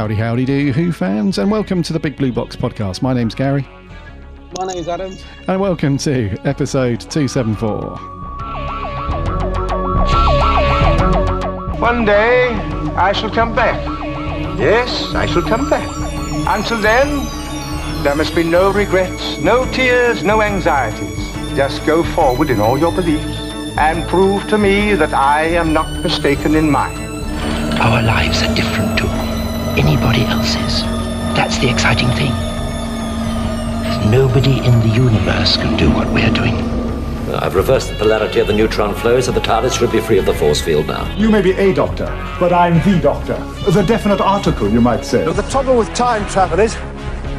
Howdy, howdy do, Who fans, and welcome to the Big Blue Box podcast. My name's Gary. My name's Adam. And welcome to episode 274. One day, I shall come back. Yes, I shall come back. Until then, there must be no regrets, no tears, no anxieties. Just go forward in all your beliefs and prove to me that I am not mistaken in mine. Our lives are different to anybody else's. That's the exciting thing. Nobody in the universe can do what we're doing. I've reversed the polarity of the neutron flow, so the TARDIS should be free of the force field now. You may be a doctor, but I'm the doctor. The definite article, you might say. The trouble with time travel is,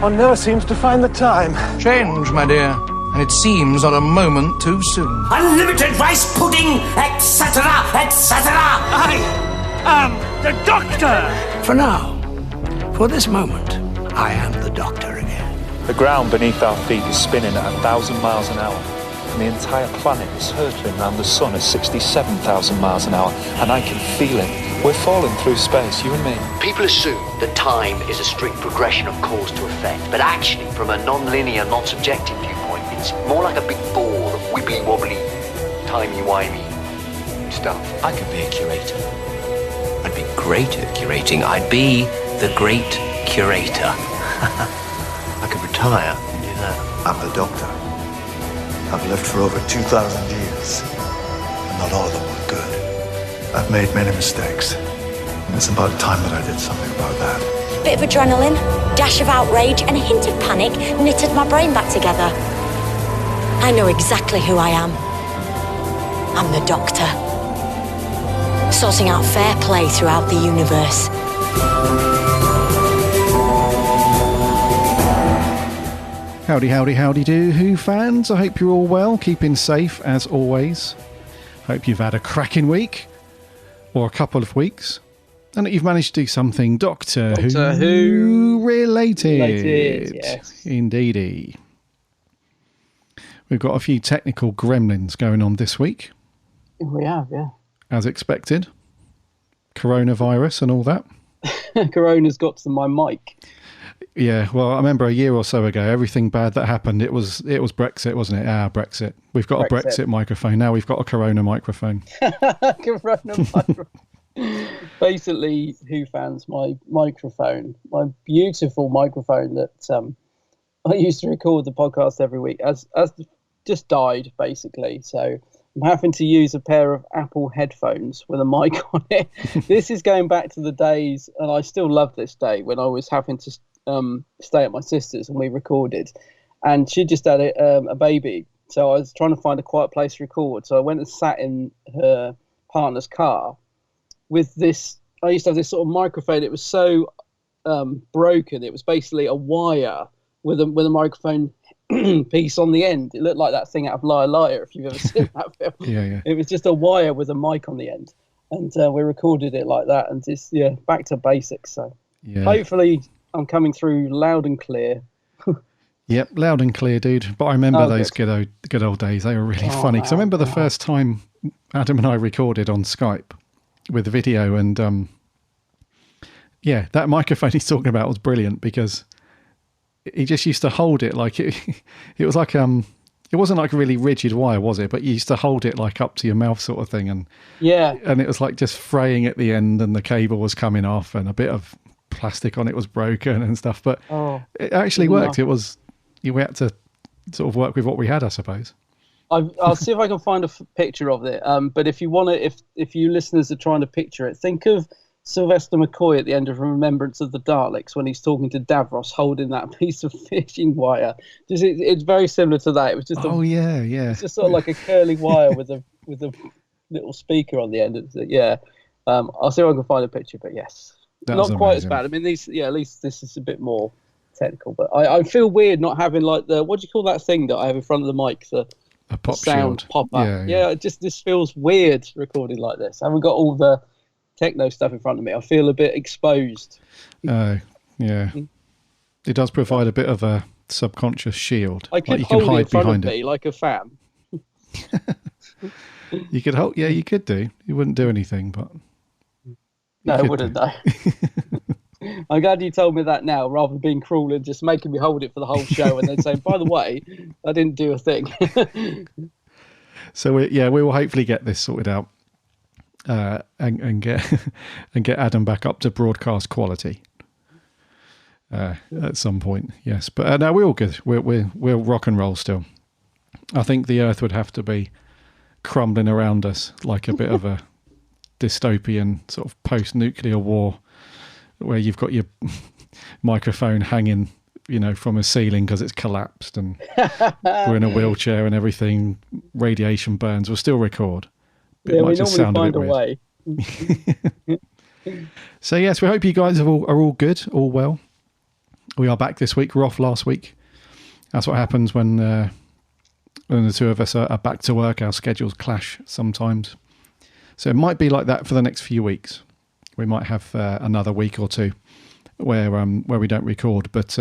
one never seems to find the time. Change, my dear, and it seems on a moment too soon. Unlimited rice pudding, etc., etc. I am the Doctor! For now, for this moment, I am the Doctor again. The ground beneath our feet is spinning at 1,000 miles an hour, and the entire planet is hurtling around the sun at 67,000 miles an hour, and I can feel it. We're falling through space, you and me. People assume that time is a strict progression of cause to effect, but actually, from a non-linear, non-subjective viewpoint, it's more like a big ball of wibbly-wobbly, timey-wimey stuff. I could be a curator. I'd be great at curating. I'd be the great curator. I could retire and do that. I'm the Doctor. I've lived for over 2,000 years, and not all of them were good. I've made many mistakes, and it's about time that I did something about that. Bit of adrenaline, dash of outrage, and a hint of panic knitted my brain back together. I know exactly who I am. I'm the Doctor. Sorting out fair play throughout the universe. Howdy, howdy, howdy do, Who fans. I hope you're all well, keeping safe as always. Hope you've had a cracking week, or a couple of weeks, and that you've managed to do something Doctor Who related. Yes. Indeedy. We've got a few technical gremlins going on this week. We have, yeah. As expected. Coronavirus and all that. Corona's got to my mic. Yeah, well, I remember a year or so ago, everything bad that happened, it was Brexit, wasn't it? Brexit. We've got a Brexit microphone. Now we've got a Corona microphone. Corona microphone. Basically, Who fans, my microphone, my beautiful microphone that I used to record the podcast every week, has just died, basically. So I'm having to use a pair of Apple headphones with a mic on it. This is going back to the days, and I still love this day, when I was having to stay at my sister's and we recorded, and she just had a baby, so I was trying to find a quiet place to record, so I went and sat in her partner's car with this. I used to have this sort of microphone. It was so broken. It was basically a wire with a microphone piece on the end. It looked like that thing out of Liar Liar, if you've ever seen that film. Yeah. It was just a wire with a mic on the end, and we recorded it like that, and just back to basics. So hopefully I'm coming through loud and clear. Yep, loud and clear, dude. But I remember those good old days. They were really funny. Because I remember the first time Adam and I recorded on Skype with video, and that microphone he's talking about was brilliant, because he just used to hold it like it was like it wasn't like a really rigid wire, was it? But you used to hold it like up to your mouth sort of thing, and it was like just fraying at the end, and the cable was coming off, and a bit of plastic on it was broken and stuff, but it actually worked. We had to sort of work with what we had, I suppose. I'll see if I can find a picture of it, but if you want to, if you listeners are trying to picture it, think of Sylvester McCoy at the end of Remembrance of the Daleks when he's talking to Davros holding that piece of fishing wire. It's very similar to that. It was just it's just sort of like a curly wire with a little speaker on the end. I'll see if I can find a picture, but yes. Not quite as bad. I mean, at least this is a bit more technical. But I feel weird not having like what do you call that thing that I have in front of the mic? A pop sound shield. Popper. Yeah. This feels weird recording like this. I haven't got all the techno stuff in front of me. I feel a bit exposed. Yeah. It does provide a bit of a subconscious shield. I could hold it in front of me like a fan. You could hold. Yeah, you could do. You wouldn't do anything, but. No, I wouldn't, though. I'm glad you told me that now, rather than being cruel and just making me hold it for the whole show and then saying, by the way, I didn't do a thing. So we will hopefully get this sorted out and get Adam back up to broadcast quality at some point. Yes, but no, we're all good. We'll rock and roll still. I think the Earth would have to be crumbling around us like a bit of a dystopian sort of post-nuclear war, where you've got your microphone hanging, from a ceiling because it's collapsed, and we're in a wheelchair and everything. Radiation burns. We'll still record. But we normally find a way. So yes, we hope you guys are all good, all well. We are back this week. We're off last week. That's what happens when the two of us are back to work. Our schedules clash sometimes. So it might be like that for the next few weeks. We might have another week or two where we don't record. But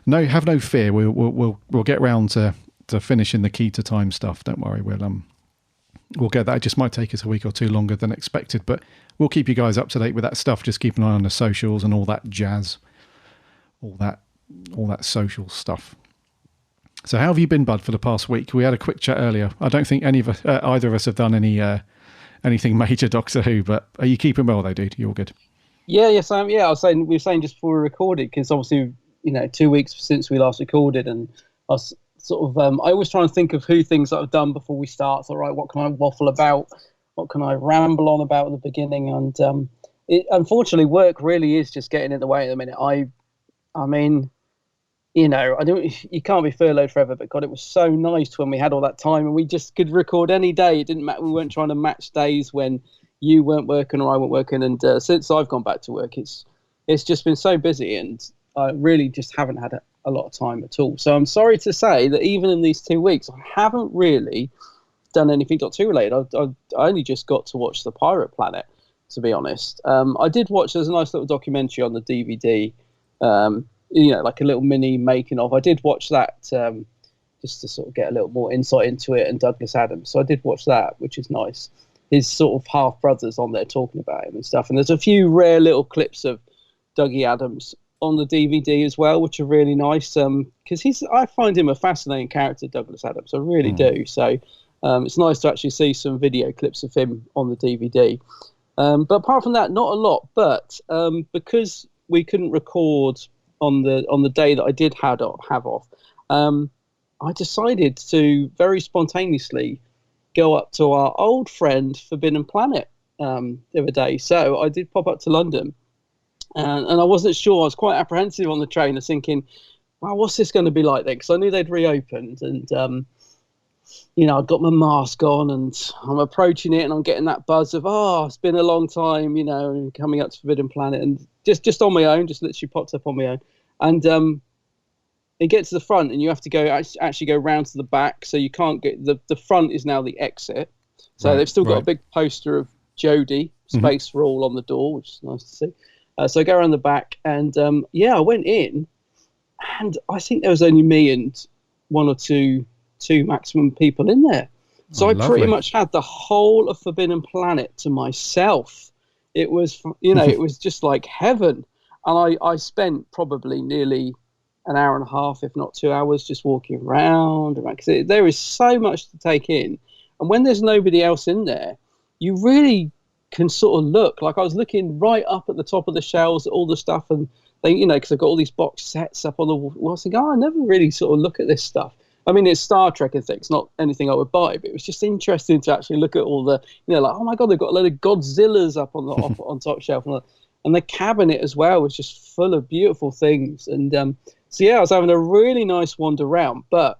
no, have no fear. We'll get round to finishing the key to time stuff. Don't worry. We'll get that. It just might take us a week or two longer than expected, but we'll keep you guys up to date with that stuff. Just keep an eye on the socials and all that jazz, all that social stuff. So how have you been, bud, for the past week? We had a quick chat earlier. I don't think either of us have done anything major Doctor Who, but are you keeping well though, dude? You all good? Yes, I am. Yeah, we were saying just before we recorded, because obviously, 2 weeks since we last recorded, and I was sort of, I always try and think of things that I've done before we start. So, right, what can I waffle about? What can I ramble on about at the beginning? And unfortunately, work really is just getting in the way at the minute. I mean, you can't be furloughed forever, but God, it was so nice when we had all that time and we just could record any day. It didn't matter. We weren't trying to match days when you weren't working or I weren't working. And since I've gone back to work, it's just been so busy, and I really just haven't had a lot of time at all. So I'm sorry to say that even in these 2 weeks, I haven't really done anything Doctor Who related. I only just got to watch The Pirate Planet, to be honest. I did watch, there's a nice little documentary on the DVD, like a little mini making of. I did watch that just to sort of get a little more insight into it, and Douglas Adams. So I did watch that, which is nice. His sort of half brothers on there talking about him and stuff. And there's a few rare little clips of Dougie Adams on the DVD as well, which are really nice. Because I find him a fascinating character, Douglas Adams. I really do. So it's nice to actually see some video clips of him on the DVD. But apart from that, not a lot. But because we couldn't record on the day that I did have off, I decided to very spontaneously go up to our old friend Forbidden Planet the other day. So I did pop up to London, and I wasn't sure. I was quite apprehensive on the train. I was thinking, wow, what's this going to be like then? Because I knew they'd reopened, and I've got my mask on, and I'm approaching it, and I'm getting that buzz of, it's been a long time, coming up to Forbidden Planet, and just on my own, just literally popped up on my own. And it gets to the front, and you have to actually go round to the back, so you can't get the front is now the exit. So they've still got a big poster of Jodie, Space for All, on the door, which is nice to see. So I go around the back, and I went in, and I think there was only me and one or two maximum people in there. So I pretty much had the whole of Forbidden Planet to myself. It was, it was just like heaven. And I spent probably nearly an hour and a half, if not 2 hours, just walking around. Because there is so much to take in. And when there's nobody else in there, you really can sort of look. Like I was looking right up at the top of the shelves at all the stuff. And they, because I've got all these box sets up on the wall. I was thinking, I never really sort of look at this stuff. I mean, it's Star Trek and things, not anything I would buy, but it was just interesting to actually look at all the, like, oh my God, they've got a load of Godzillas up on the on top shelf. And the cabinet as well was just full of beautiful things. And I was having a really nice wander around. But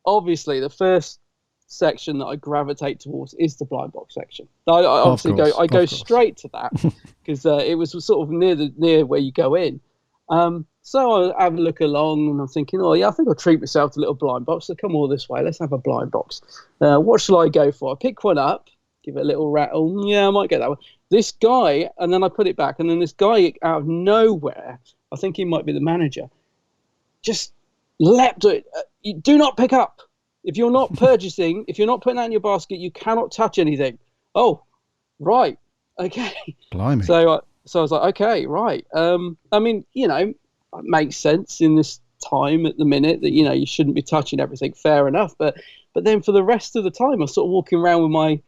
obviously, the first section that I gravitate towards is the blind box section. I go straight to that because it was sort of near where you go in. So I have a look along, and I'm thinking, I think I'll treat myself to a little blind box. So come all this way. Let's have a blind box. What shall I go for? I pick one up, give it a little rattle. Yeah, I might get that one. This guy, and then I put it back, and then this guy out of nowhere, I think he might be the manager, just leapt at it. You do not pick up. If you're not purchasing, if you're not putting that in your basket, you cannot touch anything. Oh, right. Okay. Blimey. So So I was like, okay, right. I mean, it makes sense in this time at the minute that, you shouldn't be touching everything. Fair enough. But then for the rest of the time, I was sort of walking around with my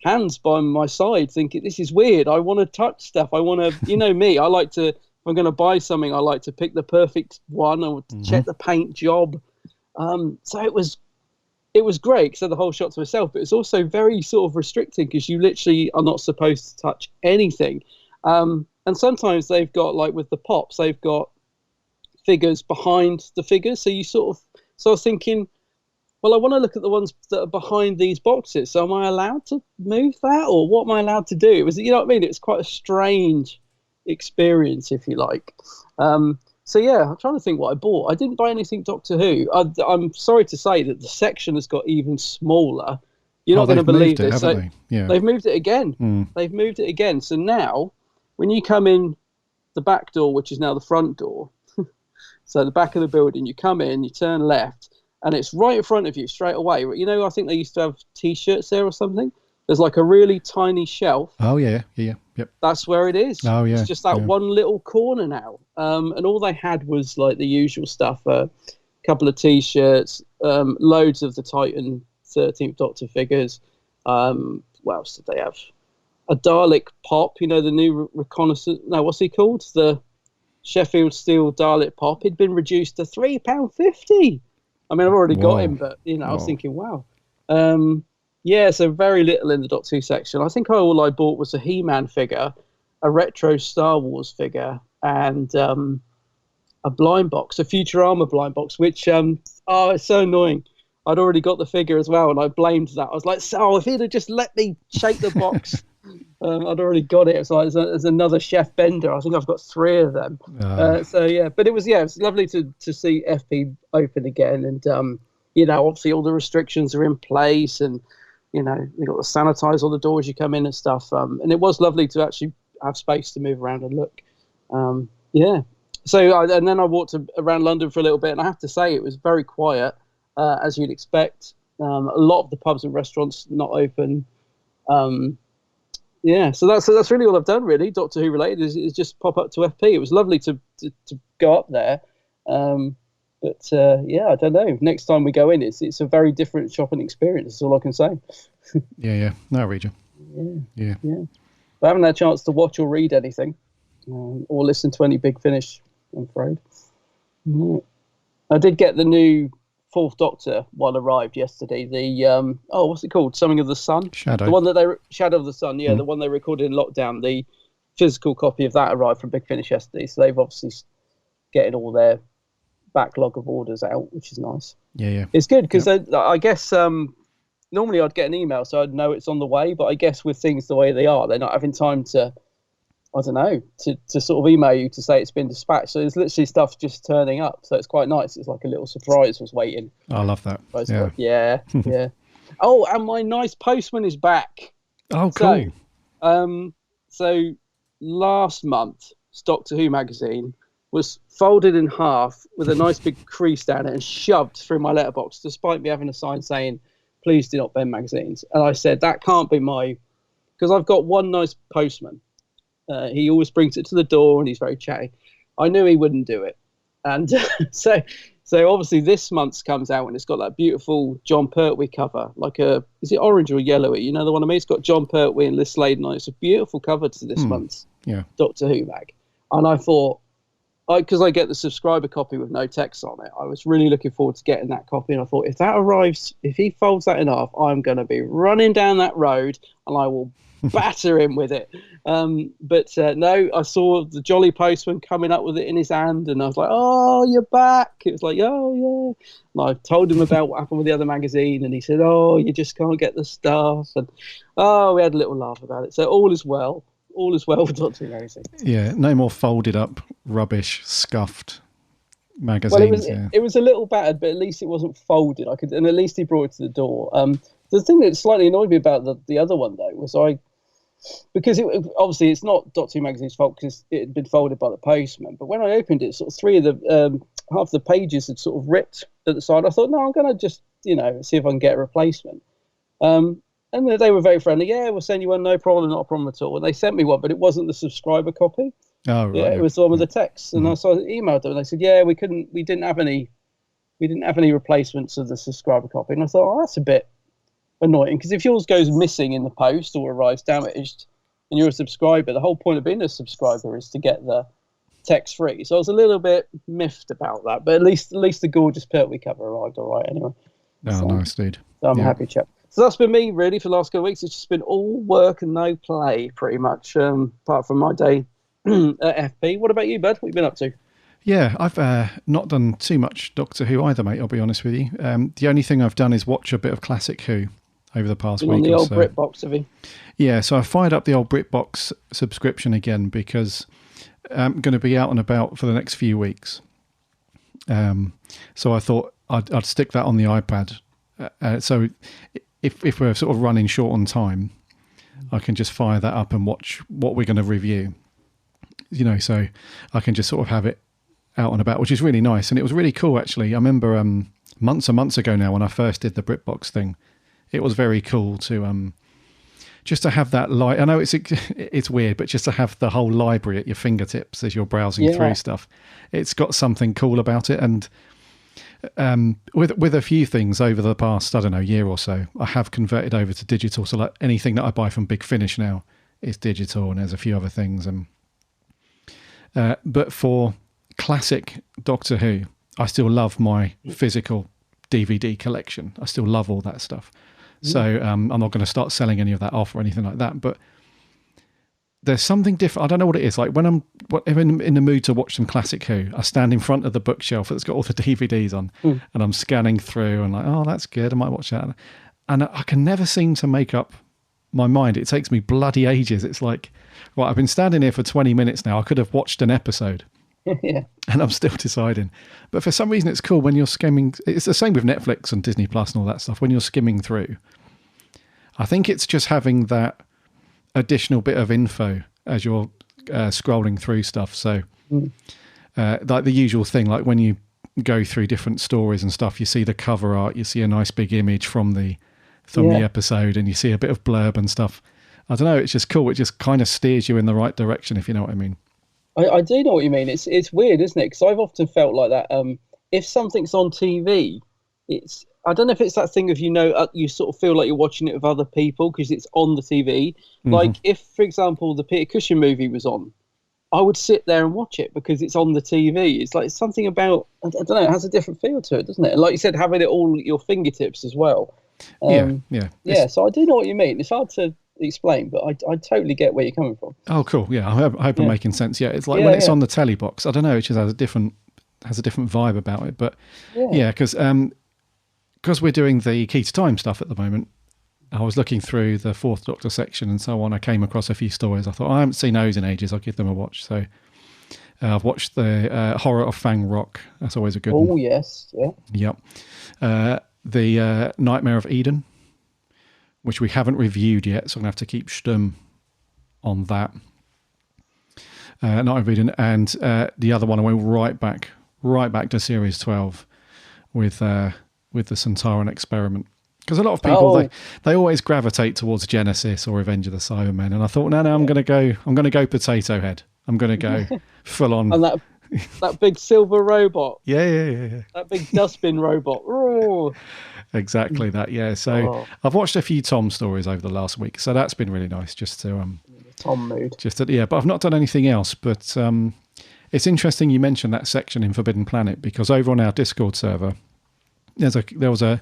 hands by my side thinking, this is weird. I want to touch stuff. I want to, me, I like to, if I'm going to buy something, I like to pick the perfect one or check the paint job. So it was great because I had the whole shot to myself, but it's also very sort of restricting because you literally are not supposed to touch anything. And sometimes they've got, like with the pops, they've got figures behind the figures. So so I was thinking, well, I want to look at the ones that are behind these boxes. So am I allowed to move that, or what am I allowed to do? It was, you know what I mean? It's quite a strange experience, if you like. So yeah, I'm trying to think what I bought. I didn't buy anything Doctor Who. I'm sorry to say that the section has got even smaller. You're not going to believe this. Haven't they? Yeah. They've moved it again. They've moved it again. So now, when you come in the back door, which is now the front door, so the back of the building, you come in, you turn left, and it's right in front of you straight away. I think they used to have T-shirts there or something. There's like a really tiny shelf. Oh, yeah. Yep. That's where it is. Oh, yeah. It's just that one little corner now. And all they had was like the usual stuff, a couple of T-shirts, loads of the Titan 13th Doctor figures. What else did they have? A Dalek Pop, the new reconnaissance. No, what's he called? The Sheffield Steel Dalek Pop. He'd been reduced to £3.50. I mean, I've already got him, but, I was thinking, wow. So very little in the Doctor Who section. I think all I bought was a He-Man figure, a retro Star Wars figure, and a blind box, a Futurama blind box, which, it's so annoying. I'd already got the figure as well, and I blamed that. I was like, if he'd have just let me shake the box, I'd already got it. It's like there's another Chef Bender. I think I've got 3 of them. But it was lovely to see FP open again, and obviously all the restrictions are in place, and they've got to sanitize all the doors you come in and stuff. And it was lovely to actually have space to move around and look. So and then I walked around London for a little bit, and I have to say it was very quiet, as you'd expect. A lot of the pubs and restaurants not open. So that's really all I've done, really, Doctor Who related, is just pop up to FP. It was lovely to go up there. But I don't know. Next time we go in, it's a very different shopping experience. That's all I can say. Yeah. No, I read you. Yeah. I haven't had a chance to watch or read anything, or listen to any Big Finish, I'm afraid. I did get the new 4th Doctor one arrived yesterday. The what's it called? Something of the Sun. Shadow. The one that Shadow of the Sun. Yeah, the one they recorded in lockdown. The physical copy of that arrived from Big Finish yesterday. So they've obviously getting all their backlog of orders out, which is nice. Yeah. It's good because I guess normally I'd get an email so I'd know it's on the way, but I guess with things the way they are, they're not having time to, I don't know, to sort of email you to say it's been dispatched. So there's literally stuff just turning up. So it's quite nice. It's like a little surprise was waiting. I love that. Yeah. Oh, and my nice postman is back. Oh, cool. So last month's Doctor Who magazine was folded in half with a nice big crease down it and shoved through my letterbox, despite me having a sign saying, please do not bend magazines. And I said, that can't be because I've got one nice postman. He always brings it to the door and he's very chatty. I knew he wouldn't do it. And so obviously this month's comes out and it's got that beautiful John Pertwee cover, is it orange or yellowy? You know the one I mean? It's got John Pertwee and Liz Sladen on it. It's a beautiful cover to this month's Doctor Who mag. And I thought, because I get the subscriber copy with no text on it, I was really looking forward to getting that copy. And I thought, if that arrives, if he folds that in half, I'm going to be running down that road and I will batter him with it. But no, I saw the jolly postman coming up with it in his hand, and I was like, oh, you're back. It was like, oh, yeah. And I told him about what happened with the other magazine, and he said, oh, you just can't get the stuff. And we had a little laugh about it. So all is well. All is well with Doctor Who magazine. Yeah, no more folded up, rubbish, scuffed magazines. Well, it was a little battered, but at least it wasn't folded. And at least he brought it to the door. The thing that slightly annoyed me about the other one, though, was because obviously it's not Doctor Who magazine's fault because it had been folded by the postman. But when I opened it, sort of half the pages had sort of ripped at the side. I thought, no, I'm going to just, see if I can get a replacement. And they were very friendly. Yeah, we'll send you one, no problem, not a problem at all. And they sent me one, but it wasn't the subscriber copy. Oh, right. Yeah, it was the one with the text. And so I emailed them, and they said, yeah, we didn't have any replacements of the subscriber copy. And I thought, oh, that's a bit annoying, because if yours goes missing in the post or arrives damaged, and you're a subscriber, the whole point of being a subscriber is to get the text free. So I was a little bit miffed about that, but at least the gorgeous Pertwee cover arrived all right anyway. Oh, nice, dude. So I'm a happy chap. So that's been me really for the last couple of weeks. It's just been all work and no play pretty much, apart from my day at FP. What about you, bud? What have you been up to? Yeah, I've not done too much Doctor Who either, mate, I'll be honest with you. The only thing I've done is watch a bit of classic Who over the past week on the or old so. BritBox, have you? Yeah, so I fired up the old BritBox subscription again because I'm going to be out and about for the next few weeks. So I thought I'd stick that on the iPad. So if we're sort of running short on time, I can just fire that up and watch what we're going to review. You know, so I can just sort of have it out and about, which is really nice. And it was really cool, actually. I remember months and months ago now when I first did the BritBox thing, it was very cool to just to have that I know it's weird, but just to have the whole library at your fingertips as you're browsing through stuff. It's got something cool about it. And with a few things over the past, I don't know, year or so, I have converted over to digital. So like anything that I buy from Big Finish now is digital, and there's a few other things. And but for classic Doctor Who, I still love my physical DVD collection. I still love all that stuff. So I'm not going to start selling any of that off or anything like that. But there's something different. I don't know what it is. Like when I'm in the mood to watch some classic Who, I stand in front of the bookshelf that's got all the DVDs on, and I'm scanning through and like, oh, that's good. I might watch that. And I can never seem to make up my mind. It takes me bloody ages. It's like, right, I've been standing here for 20 minutes now. I could have watched an episode. Yeah. And I'm still deciding. But for some reason, it's cool when you're skimming. It's the same with Netflix and Disney Plus and all that stuff. When you're skimming through, I think it's just having that additional bit of info as you're scrolling through stuff. So like the usual thing, like when you go through different stories and stuff, you see the cover art, you see a nice big image from the episode, and you see a bit of blurb and stuff. I don't know, it's just cool. It just kind of steers you in the right direction, if you know what I mean. I do know what you mean. It's weird, isn't it? Because I've often felt like that. If something's on TV, I don't know if it's that thing of, you sort of feel like you're watching it with other people because it's on the TV. Mm-hmm. Like if, for example, the Peter Cushing movie was on, I would sit there and watch it because it's on the TV. It's like something about, I don't know, it has a different feel to it, doesn't it? And like you said, having it all at your fingertips as well. Yeah. So I do know what you mean. It's hard to explain, but I totally get where you're coming from. Oh, cool. Yeah, I hope I'm making sense. Yeah, it's like when it's on the telly box, I don't know, it just has a different vibe about it. But yeah, because we're doing the Key to Time stuff at the moment, I was looking through the Fourth Doctor section and so on. I came across a few stories. I thought, I haven't seen those in ages. I'll give them a watch. So I've watched the Horror of Fang Rock. That's always a good one. Oh, yes. Yeah. Yep. The Nightmare of Eden, which we haven't reviewed yet, so I'm going to have to keep stum on that. Nightmare of Eden. And the other one, I went right back to Series 12 with the Centauran Experiment. Because a lot of people, they always gravitate towards Genesis or Revenge of the Cybermen. And I thought, no, I'm going to go Potato Head. I'm going to go full on. And that big silver robot. Yeah. That big dustbin robot. Ooh. Exactly that, yeah. So I've watched a few Tom stories over the last week, so that's been really nice just to... Tom mood. But I've not done anything else. But it's interesting you mentioned that section in Forbidden Planet, because over on our Discord server, there was a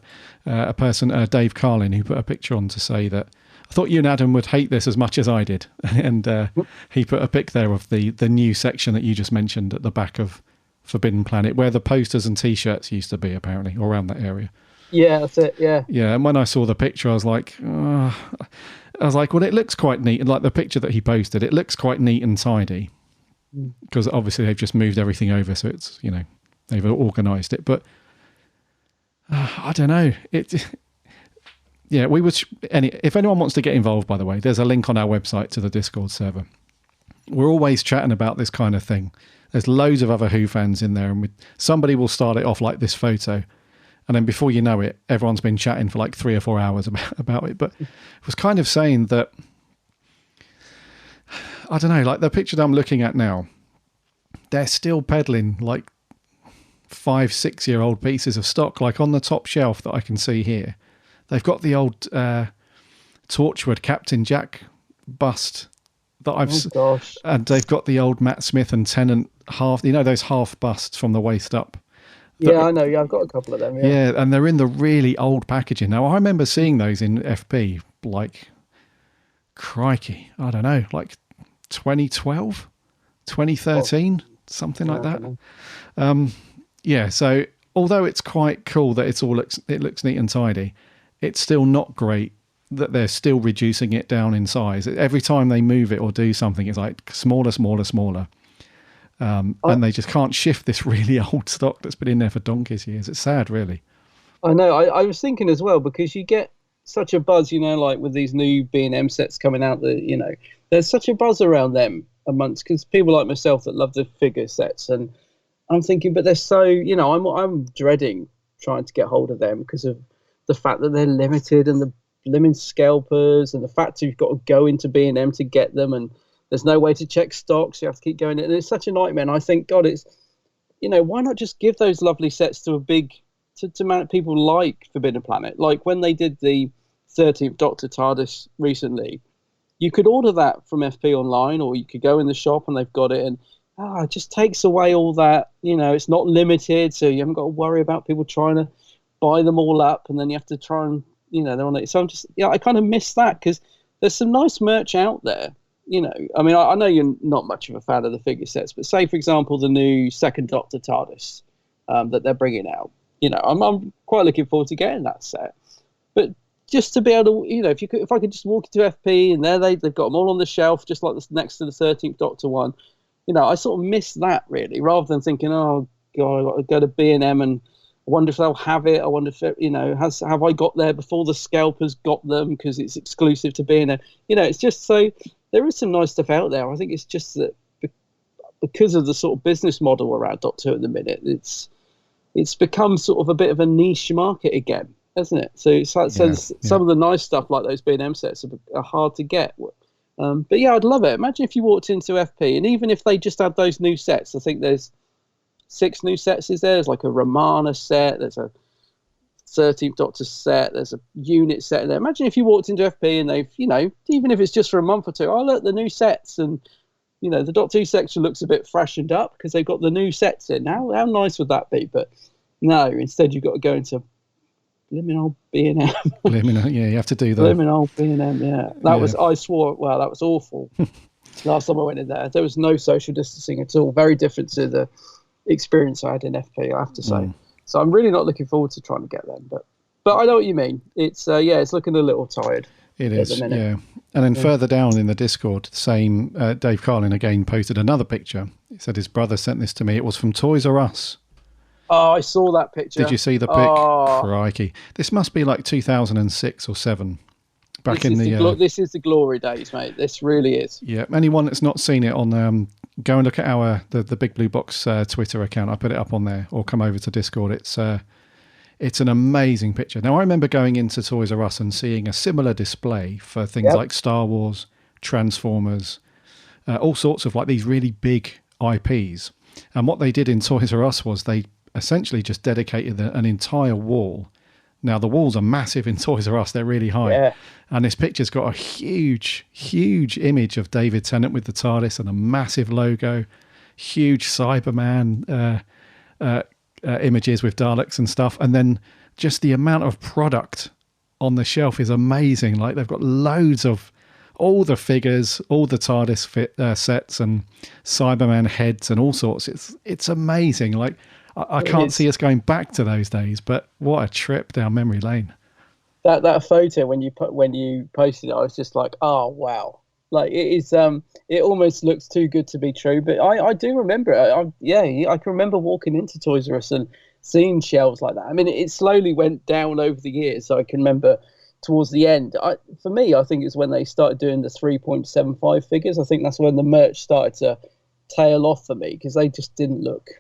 person, Dave Carlin, who put a picture on to say that, I thought you and Adam would hate this as much as I did. And he put a pic there of the new section that you just mentioned at the back of Forbidden Planet, where the posters and T-shirts used to be, apparently, or around that area. Yeah, that's it, yeah. Yeah, and when I saw the picture, I was like, well, it looks quite neat. And like the picture that he posted, it looks quite neat and tidy. Because obviously they've just moved everything over, so it's, they've organised it. But I don't know. If anyone wants to get involved, by the way, there's a link on our website to the Discord server. We're always chatting about this kind of thing. There's loads of other Who fans in there, and somebody will start it off like this photo, And then before you know it, everyone's been chatting for like 3 or 4 hours about it. But it was kind of saying that, I don't know, like the picture that I'm looking at now, they're still peddling like 5-6 year old pieces of stock, like on the top shelf that I can see here. They've got the old Torchwood Captain Jack bust that and they've got the old Matt Smith and Tennant half, those half busts from the waist up. Yeah, I know. Yeah, I've got a couple of them. Yeah, and they're in the really old packaging. Now, I remember seeing those in FP, like, crikey, I don't know, like 2012, 2013, something like that. Yeah, so although it's quite cool that it looks neat and tidy, it's still not great that they're still reducing it down in size. Every time they move it or do something, it's like smaller. And they just can't shift this really old stock that's been in there for donkey's years. It's sad, really. I know. I was thinking as well, because you get such a buzz, like with these new B&M sets coming out, that there's such a buzz around them amongst, because people like myself that love the figure sets, and I'm thinking, but they're so, I'm dreading trying to get hold of them because of the fact that they're limited, and the limited scalpers, and the fact that you've got to go into B&M to get them, and there's no way to check stocks. You have to keep going. And it's such a nightmare. And I think, God, it's, why not just give those lovely sets to to people like Forbidden Planet? Like when they did the 13th Doctor TARDIS recently, you could order that from FP online, or you could go in the shop and they've got it. And it just takes away all that, it's not limited. So you haven't got to worry about people trying to buy them all up. And then you have to try and, they're on it. So I'm just, I kind of miss that, because there's some nice merch out there. I mean, I know you're not much of a fan of the figure sets, but say, for example, the new second Doctor TARDIS that they're bringing out. I'm quite looking forward to getting that set. But just to be able to, if I could just walk into FP and they've got them all on the shelf, just like this next to the 13th Doctor one, I sort of miss that, really, rather than thinking, oh, God, I've got to go to B&M and I wonder if they'll have it. I wonder if, have I got there before the scalpers got them because it's exclusive to B&M? It's just so... There is some nice stuff out there. I think it's just that because of the sort of business model around Doctor Who at the minute, it's become sort of a bit of a niche market again, hasn't it? So it's like, some of the nice stuff like those B&M sets are hard to get. But yeah, I'd love it. Imagine if you walked into FP, and even if they just had those new sets, I think there's 6 new sets. There's like a Romana set. There's a 13th Doctor set, there's a unit set in there. Imagine if you walked into FP and they've, even if it's just for a month or two, look, the new sets, and the Doctor Who section looks a bit freshened up because they've got the new sets in. How nice would that be? But no, instead you've got to go into blimmin' old B&M. Yeah, you have to do that. Blimmin' old B&M, yeah. That was awful. Last time I went in there was no social distancing at all. Very different to the experience I had in FP, I have to say. So I'm really not looking forward to trying to get them, but I know what you mean. It's it's looking a little tired. It is, yeah. And then further down in the Discord, the same Dave Carlin again posted another picture. He said his brother sent this to me. It was from Toys R Us. Oh, I saw that picture. Did you see the pic? Oh. Crikey! This must be like 2006 or 7. This is the glory days, mate. This really is. Yeah. Anyone that's not seen it on go and look at the Big Blue Box Twitter account. I put it up on there, or come over to Discord. It's an amazing picture. Now, I remember going into Toys R Us and seeing a similar display for things like Star Wars, Transformers, all sorts of like these really big IPs. And what they did in Toys R Us was they essentially just dedicated an entire wall. Now, the walls are massive in Toys R Us. They're really high. Yeah. And this picture's got a huge, huge image of David Tennant with the TARDIS and a massive logo, huge Cyberman images with Daleks and stuff. And then just the amount of product on the shelf is amazing. Like, they've got loads of all the figures, all the TARDIS sets and Cyberman heads and all sorts. It's amazing. Like, I can't see us going back to those days, but what a trip down memory lane. That photo when you posted it, I was just like, oh wow, like it is. It almost looks too good to be true. But I do remember it. I can remember walking into Toys R Us and seeing shelves like that. I mean, it slowly went down over the years. So I can remember towards the end. For me, I think it's when they started doing the 3.75 figures. I think that's when the merch started to tail off for me, because they just didn't look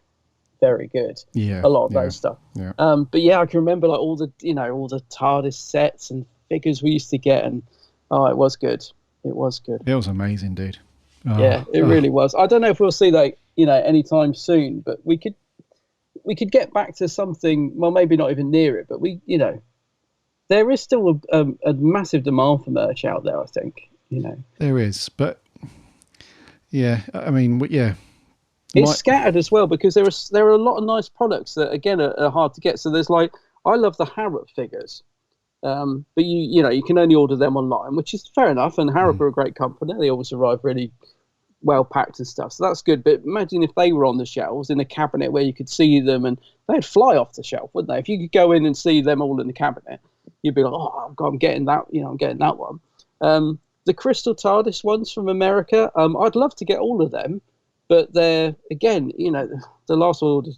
very good. Yeah, a lot of those stuff. Yeah. But yeah, I can remember like all the TARDIS sets and figures we used to get, and it was good. It was good. It was amazing, dude. Yeah, it really was. I don't know if we'll see that anytime soon, but we could get back to something. Well, maybe not even near it, but there is still a massive demand for merch out there. I think there is, but yeah, I mean, yeah. It's scattered as well because there are a lot of nice products that again are hard to get. So there's I love the Harrop figures, but you can only order them online, which is fair enough. And Harrop are a great company; they always arrive really well packed and stuff, so that's good. But imagine if they were on the shelves in a cabinet where you could see them, and they'd fly off the shelf, wouldn't they? If you could go in and see them all in the cabinet, you'd be like, oh God, I'm getting that. I'm getting that one. The Crystal TARDIS ones from America, I'd love to get all of them. But they're, again, the last order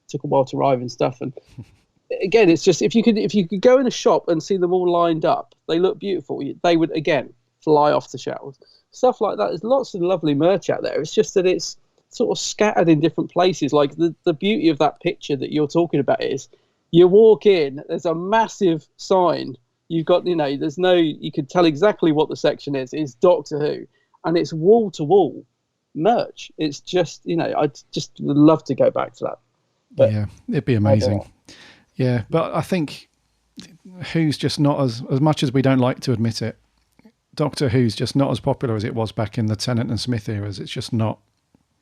took a while to arrive and stuff. And again, it's just if you could go in a shop and see them all lined up, they look beautiful. They would, again, fly off the shelves. Stuff like that. There's lots of lovely merch out there. It's just that it's sort of scattered in different places. Like the beauty of that picture that you're talking about is you walk in, there's a massive sign. You've got, you can tell exactly what the section is. It's Doctor Who. And it's wall to wall merch. It's just I'd just would love to go back to that, but yeah, it'd be amazing. Yeah, but I think Who's just not as much as we don't like to admit it, Doctor Who's just not as popular as it was back in the Tennant and Smith eras. It's just not.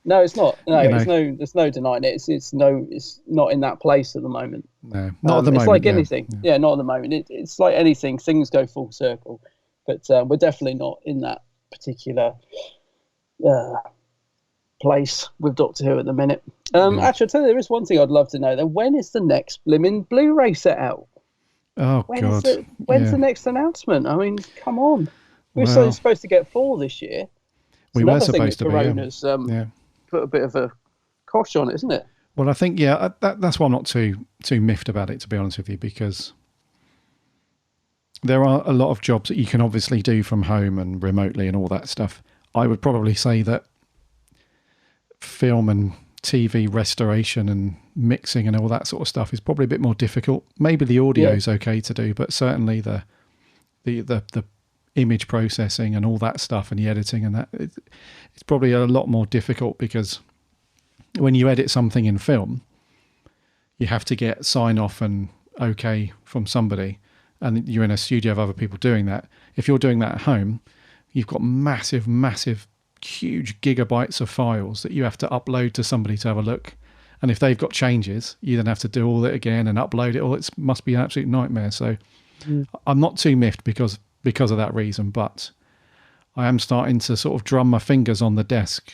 No, it's not. No, there's no denying it. It's not in that place at the moment. No, not at the moment. It's like anything. Yeah, not at the moment. It's like anything. Things go full circle, but we're definitely not in that particular place with Doctor Who at the minute. Actually, I'll tell you, there is one thing I'd love to know. Then, when is the next blimmin' Blu-ray set out? Oh, God. When's the next announcement? I mean, come on. We were supposed to get 4 this year. We were supposed to be. Corona's put a bit of a cosh on it, isn't it? Well, I think, that's why I'm not too miffed about it, to be honest with you, because there are a lot of jobs that you can obviously do from home and remotely and all that stuff. I would probably say that film and TV restoration and mixing and all that sort of stuff is probably a bit more difficult. Maybe the audio is okay to do, but certainly the image processing and all that stuff and the editing and that, it's probably a lot more difficult, because when you edit something in film, you have to get sign off and okay from somebody, and you're in a studio of other people doing that. If you're doing that at home, you've got massive huge gigabytes of files that you have to upload to somebody to have a look, and if they've got changes, you then have to do all that again and upload it all. It must be an absolute nightmare. So I'm not too miffed because of that reason, but I am starting to sort of drum my fingers on the desk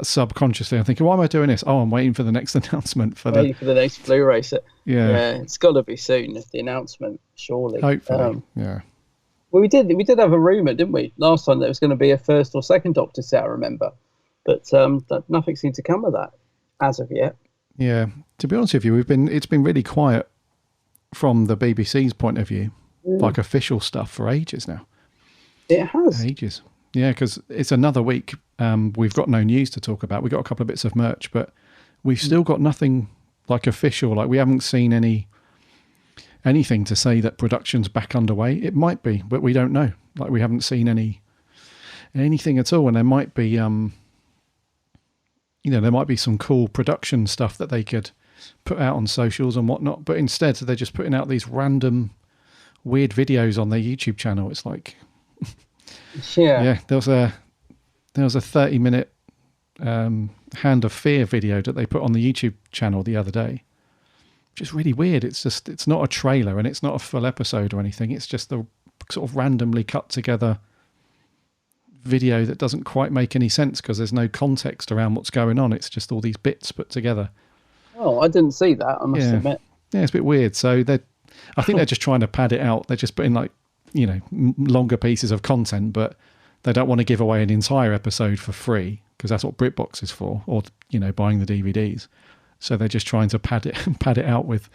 subconsciously. I'm thinking, why am I doing this? I'm waiting for the next announcement for the next Blu-ray set. Yeah, it's got to be soon, the announcement, surely. Hopefully. Well, we did have a rumour, didn't we, last time, that it was going to be a first or second Doctor set, I remember. But nothing seemed to come of that as of yet. Yeah, to be honest with you, it's been really quiet from the BBC's point of view, like official stuff, for ages now. It has. Ages. Yeah, because it's another week. We've got no news to talk about. We've got a couple of bits of merch, but we've still got nothing like official. Like, we haven't seen anything to say that production's back underway. It might be, but we don't know. Like, we haven't seen anything at all. And there might be, there might be some cool production stuff that they could put out on socials and whatnot. But instead, they're just putting out these random weird videos on their YouTube channel. It's like, there was a 30-minute Hand of Fear video that they put on the YouTube channel the other day. Just really weird. It's not a trailer and it's not a full episode or anything. It's just a sort of randomly cut together video that doesn't quite make any sense because there's no context around what's going on. It's just all these bits put together. Oh, I didn't see that, I must admit. Yeah, it's a bit weird. So I think they're just trying to pad it out. They're just putting longer pieces of content, but they don't want to give away an entire episode for free because that's what BritBox is for, or buying the DVDs. So they're just trying to pad it out with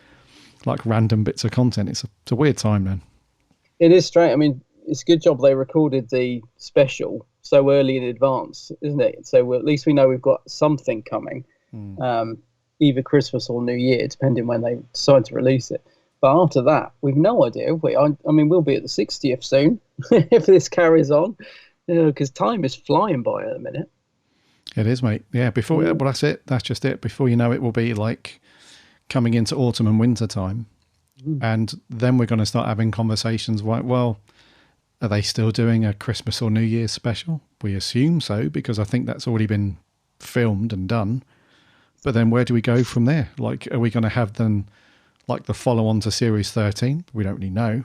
like random bits of content. It's a weird time, man. It is strange. I mean, it's a good job they recorded the special so early in advance, isn't it? So at least we know we've got something coming. either Christmas or New Year, depending when they decide to release it. But after that, we've no idea, have we? I mean, we'll be at the 60th soon if this carries on, because time is flying by at the minute. It is, mate. Yeah, well, that's it. That's just it. Before you know it, will be like coming into autumn and winter time. And then we're going to start having conversations like, well, are they still doing a Christmas or New Year's special? We assume so, because I think that's already been filmed and done. But then where do we go from there? Like, are we going to have them like the follow-on to Series 13? We don't really know,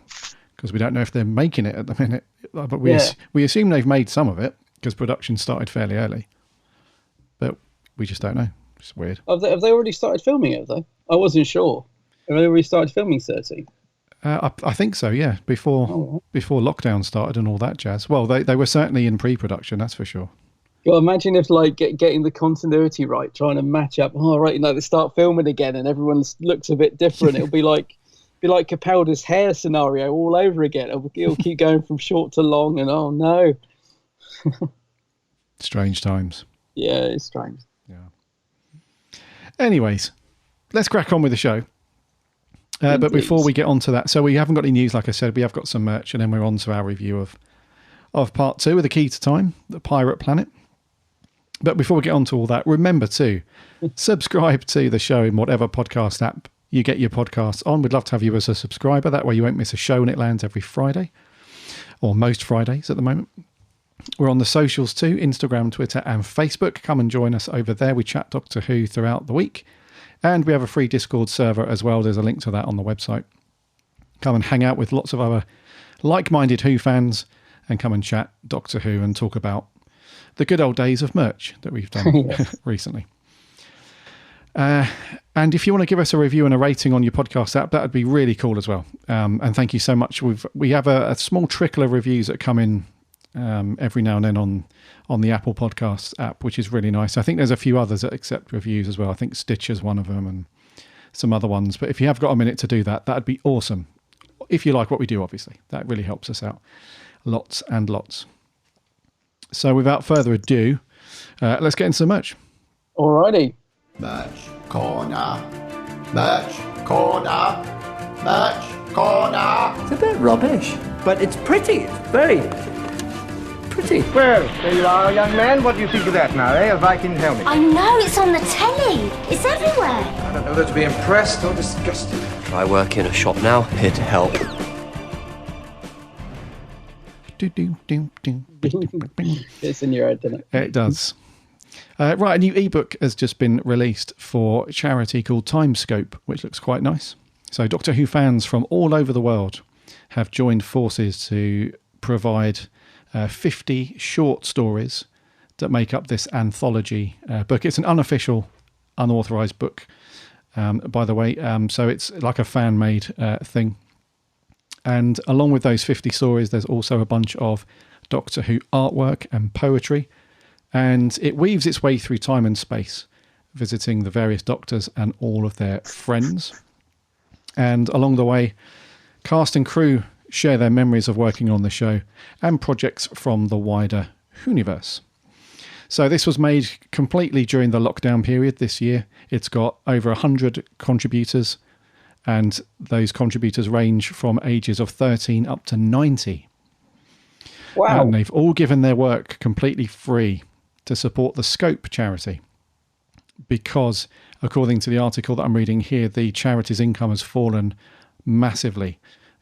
because we don't know if they're making it at the minute. But we assume they've made some of it, because production started fairly early. But we just don't know. It's weird. Have they already started filming it, have they? I wasn't sure. Have they already started filming 13? I think so, yeah. Before lockdown started and all that jazz. Well, they were certainly in pre-production, that's for sure. Well, imagine if, like, getting the continuity right, trying to match up. Oh, right, they start filming again, and everyone looks a bit different. It'll be like Capaldi's hair scenario all over again. It'll keep going from short to long, and oh no. Strange times. Yeah, it's strange. Yeah. Anyways, let's crack on with the show. But before we get on to that, so we haven't got any news, like I said. We have got some merch, and then we're on to our review of part 2 of The Key to Time, The Pirate Planet. But before we get on to all that, remember to subscribe to the show in whatever podcast app you get your podcasts on. We'd love to have you as a subscriber. That way you won't miss a show, and it lands every Friday, or most Fridays at the moment. We're on the socials too, Instagram, Twitter and Facebook. Come and join us over there. We chat Doctor Who throughout the week. And we have a free Discord server as well. There's a link to that on the website. Come and hang out with lots of other like-minded Who fans, and come and chat Doctor Who and talk about the good old days of merch that we've done recently. And if you want to give us a review and a rating on your podcast app, that would be really cool as well. And thank you so much. We have a small trickle of reviews that come in every now and then on the Apple Podcasts app, which is really nice. I think there's a few others that accept reviews as well. I think Stitcher's one of them and some other ones. But if you have got a minute to do that, that'd be awesome. If you like what we do, obviously. That really helps us out. Lots and lots. So without further ado, let's get into some merch. Alrighty. Merch corner. Merch corner. Merch corner. It's a bit rubbish, but it's pretty. It's very pretty. Well, there you are, young man. What do you think of that now, eh? A Viking helmet. I know, it's on the telly. It's everywhere. I don't know whether to be impressed or disgusted. I work in a shop now, here to help. It's in your head, doesn't it? It does. Right, a new ebook has just been released for a charity called Timescope, which looks quite nice. So Doctor Who fans from all over the world have joined forces to provide 50 short stories that make up this anthology book. It's an unofficial, unauthorized book, by the way. So it's like a fan-made thing. And along with those 50 stories, there's also a bunch of Doctor Who artwork and poetry. And it weaves its way through time and space, visiting the various doctors and all of their friends. And along the way, cast and crew share their memories of working on the show and projects from the wider Whoniverse. So this was made completely during the lockdown period this year. It's got over 100 contributors, and those contributors range from ages of 13 up to 90. Wow. And they've all given their work completely free to support the Scope charity, because according to the article that I'm reading here, the charity's income has fallen massively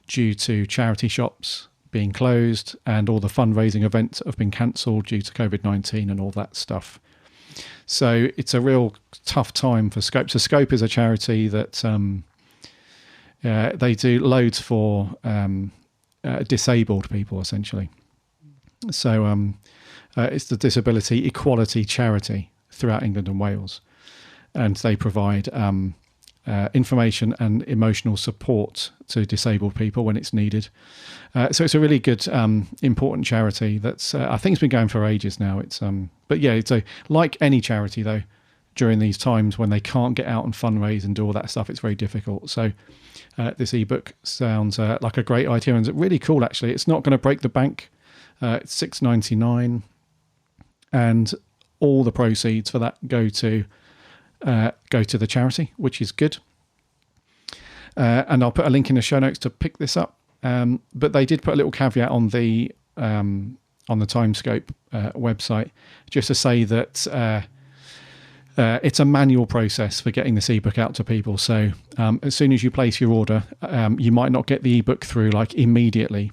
due to charity shops being closed and all the fundraising events that have been cancelled due to COVID-19 and all that stuff. So it's a real tough time for Scope. So Scope is a charity that they do loads for disabled people, essentially. So it's the Disability Equality Charity throughout England and Wales. And they provide information and emotional support to disabled people when it's needed. So it's a really good, important charity that's, I think it's been going for ages now. It's, but yeah, it's like any charity though, during these times when they can't get out and fundraise and do all that stuff, it's very difficult. So this ebook sounds like a great idea, and it's really cool actually. It's not going to break the bank. It's $6.99, and all the proceeds for that go to go to the charity, which is good. And I'll put a link in the show notes to pick this up. But they did put a little caveat on the Timescope website, just to say that it's a manual process for getting this ebook out to people. So as soon as you place your order, you might not get the ebook through like immediately,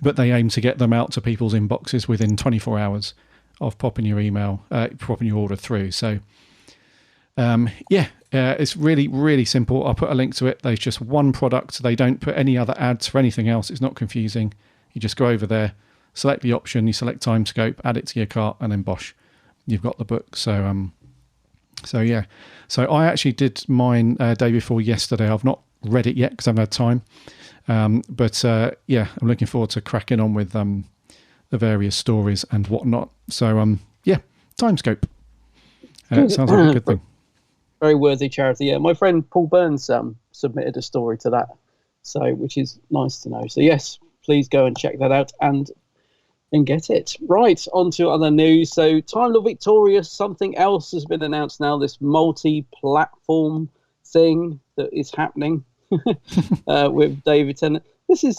but they aim to get them out to people's inboxes within 24 hours of popping your order through. So it's really, really simple. I'll put a link to it. There's just one product. They don't put any other ads for anything else. It's not confusing. You just go over there, select the option, you select Timescope, add it to your cart, and then bosh, you've got the book. So I actually did mine day before yesterday. I've not read it yet because I haven't had time. But I'm looking forward to cracking on with the various stories and whatnot. So Timescope. Sounds like a good thing. Very worthy charity. Yeah, my friend Paul Burns submitted a story to that, which is nice to know. So yes, please go and check that out and get it. Right, on to other news. So Time Lord Victorious, something else has been announced now, this multi-platform thing that is happening with David Tennant. This is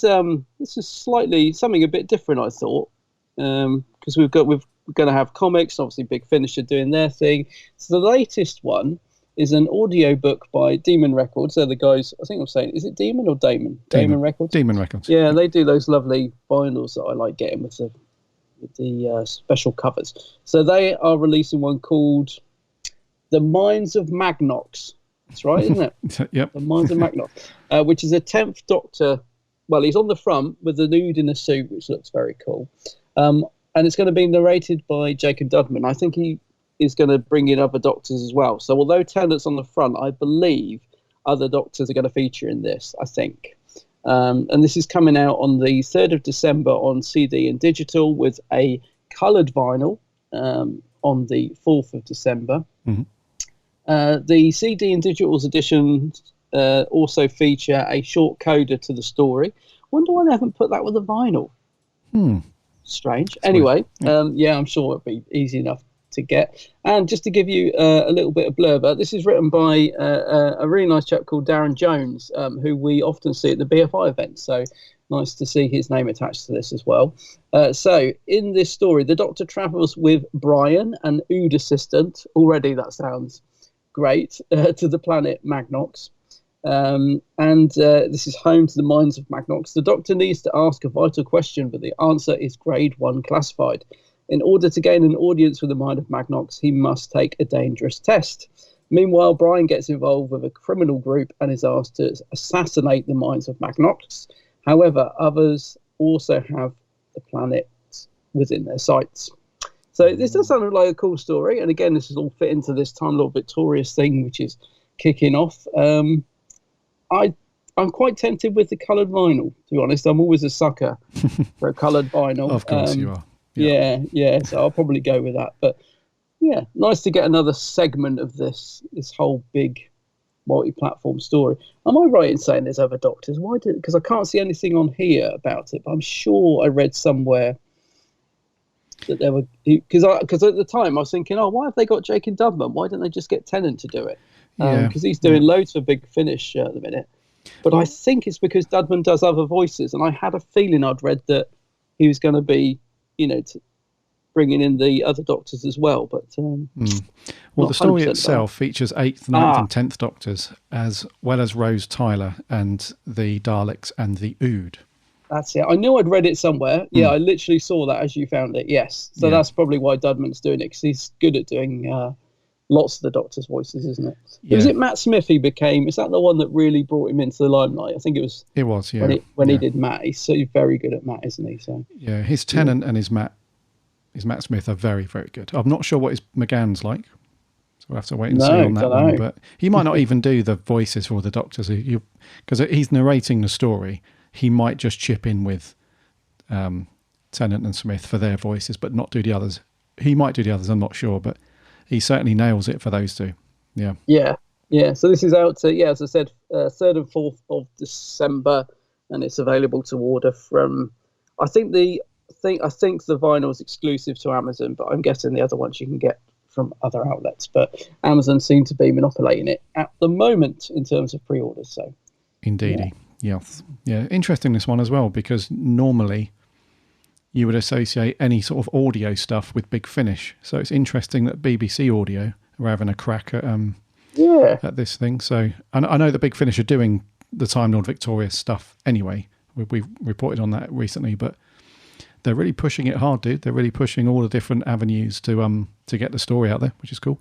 slightly something a bit different, I thought, because we're going to have comics, obviously Big Finish are doing their thing. So the latest one is an audio book by Demon Records. They're the guys, I think I'm saying, is it Demon or Damon? Damon Records? Demon Records. Yeah, they do those lovely vinyls that I like getting with the special covers. So they are releasing one called The Minds of Magnox. That's right, isn't it? Yep. The Minds of Magnox, which is a 10th Doctor. Well, he's on the front with the nude in a suit, which looks very cool. And it's going to be narrated by Jacob Dudman. I think he is going to bring in other Doctors as well. So although Tennant's on the front, I believe other Doctors are going to feature in this, I think. And this is coming out on the 3rd of December on CD and digital, with a coloured vinyl on the 4th of December. Mm-hmm. The CD and digital editions also feature a short coda to the story. Wonder why they haven't put that with a vinyl. Strange. Anyway, I'm sure it'll be easy enough to get. And just to give you a little bit of blurb, this is written by a really nice chap called Darren Jones, who we often see at the BFI events. So nice to see his name attached to this as well. So in this story, the Doctor travels with Brian, an Ood assistant. Already that sounds great. To the planet Magnox. And this is home to the Minds of Magnox. The Doctor needs to ask a vital question, but the answer is grade 1 classified. In order to gain an audience with the Mind of Magnox, he must take a dangerous test. Meanwhile, Brian gets involved with a criminal group and is asked to assassinate the Minds of Magnox. However, others also have the planet within their sights. So this does sound like a cool story. And again, this is all fit into this Time Lord Victorious thing, which is kicking off. I'm quite tempted with the coloured vinyl, to be honest. I'm always a sucker for a coloured vinyl. Of course you are. Yeah. So I'll probably go with that. But yeah, nice to get another segment of this whole big multi-platform story. Am I right in saying there's other Doctors? Why? Because I can't see anything on here about it. But I'm sure I read somewhere that there were, because at the time I was thinking, why have they got Jacob Dudman? Why didn't they just get Tennant to do it? Because he's doing loads for Big Finish at the minute. But I think it's because Dudman does other voices, and I had a feeling I'd read that he was going to be, bringing in the other Doctors as well. But well, the story itself features 8th, 9th and 10th Doctors, as well as Rose Tyler and the Daleks and the Ood. That's it. I knew I'd read it somewhere. Yeah, I literally saw that as you found it. Yes. So that's probably why Dudman's doing it, because he's good at doing lots of the Doctor's voices, isn't it? Yeah. Was it Matt Smith he became? Is that the one that really brought him into the limelight? I think it was. It was, yeah. When he did Matt. He's very good at Matt, isn't he? So yeah, his Tennant and his Matt Smith are very, very good. I'm not sure what his McGann's like, so we'll have to wait and see on that one. But he might not even do the voices for all the Doctors, because he's narrating the story. He might just chip in with Tennant and Smith for their voices, but not do the others. He might do the others, I'm not sure, but he certainly nails it for those two. Yeah. So this is out, as I said, 3rd and 4th of December, and it's available to order from, I think the vinyl is exclusive to Amazon, but I'm guessing the other ones you can get from other outlets, but Amazon seem to be manipulating it at the moment in terms of pre-orders. So, indeedy, yes, yeah. Interesting this one as well, because normally you would associate any sort of audio stuff with Big Finish. So it's interesting that BBC Audio are having a crack at this thing. So I know that Big Finish are doing the Time Lord Victorious stuff anyway. We've reported on that recently, but they're really pushing it hard, dude. They're really pushing all the different avenues to get the story out there, which is cool.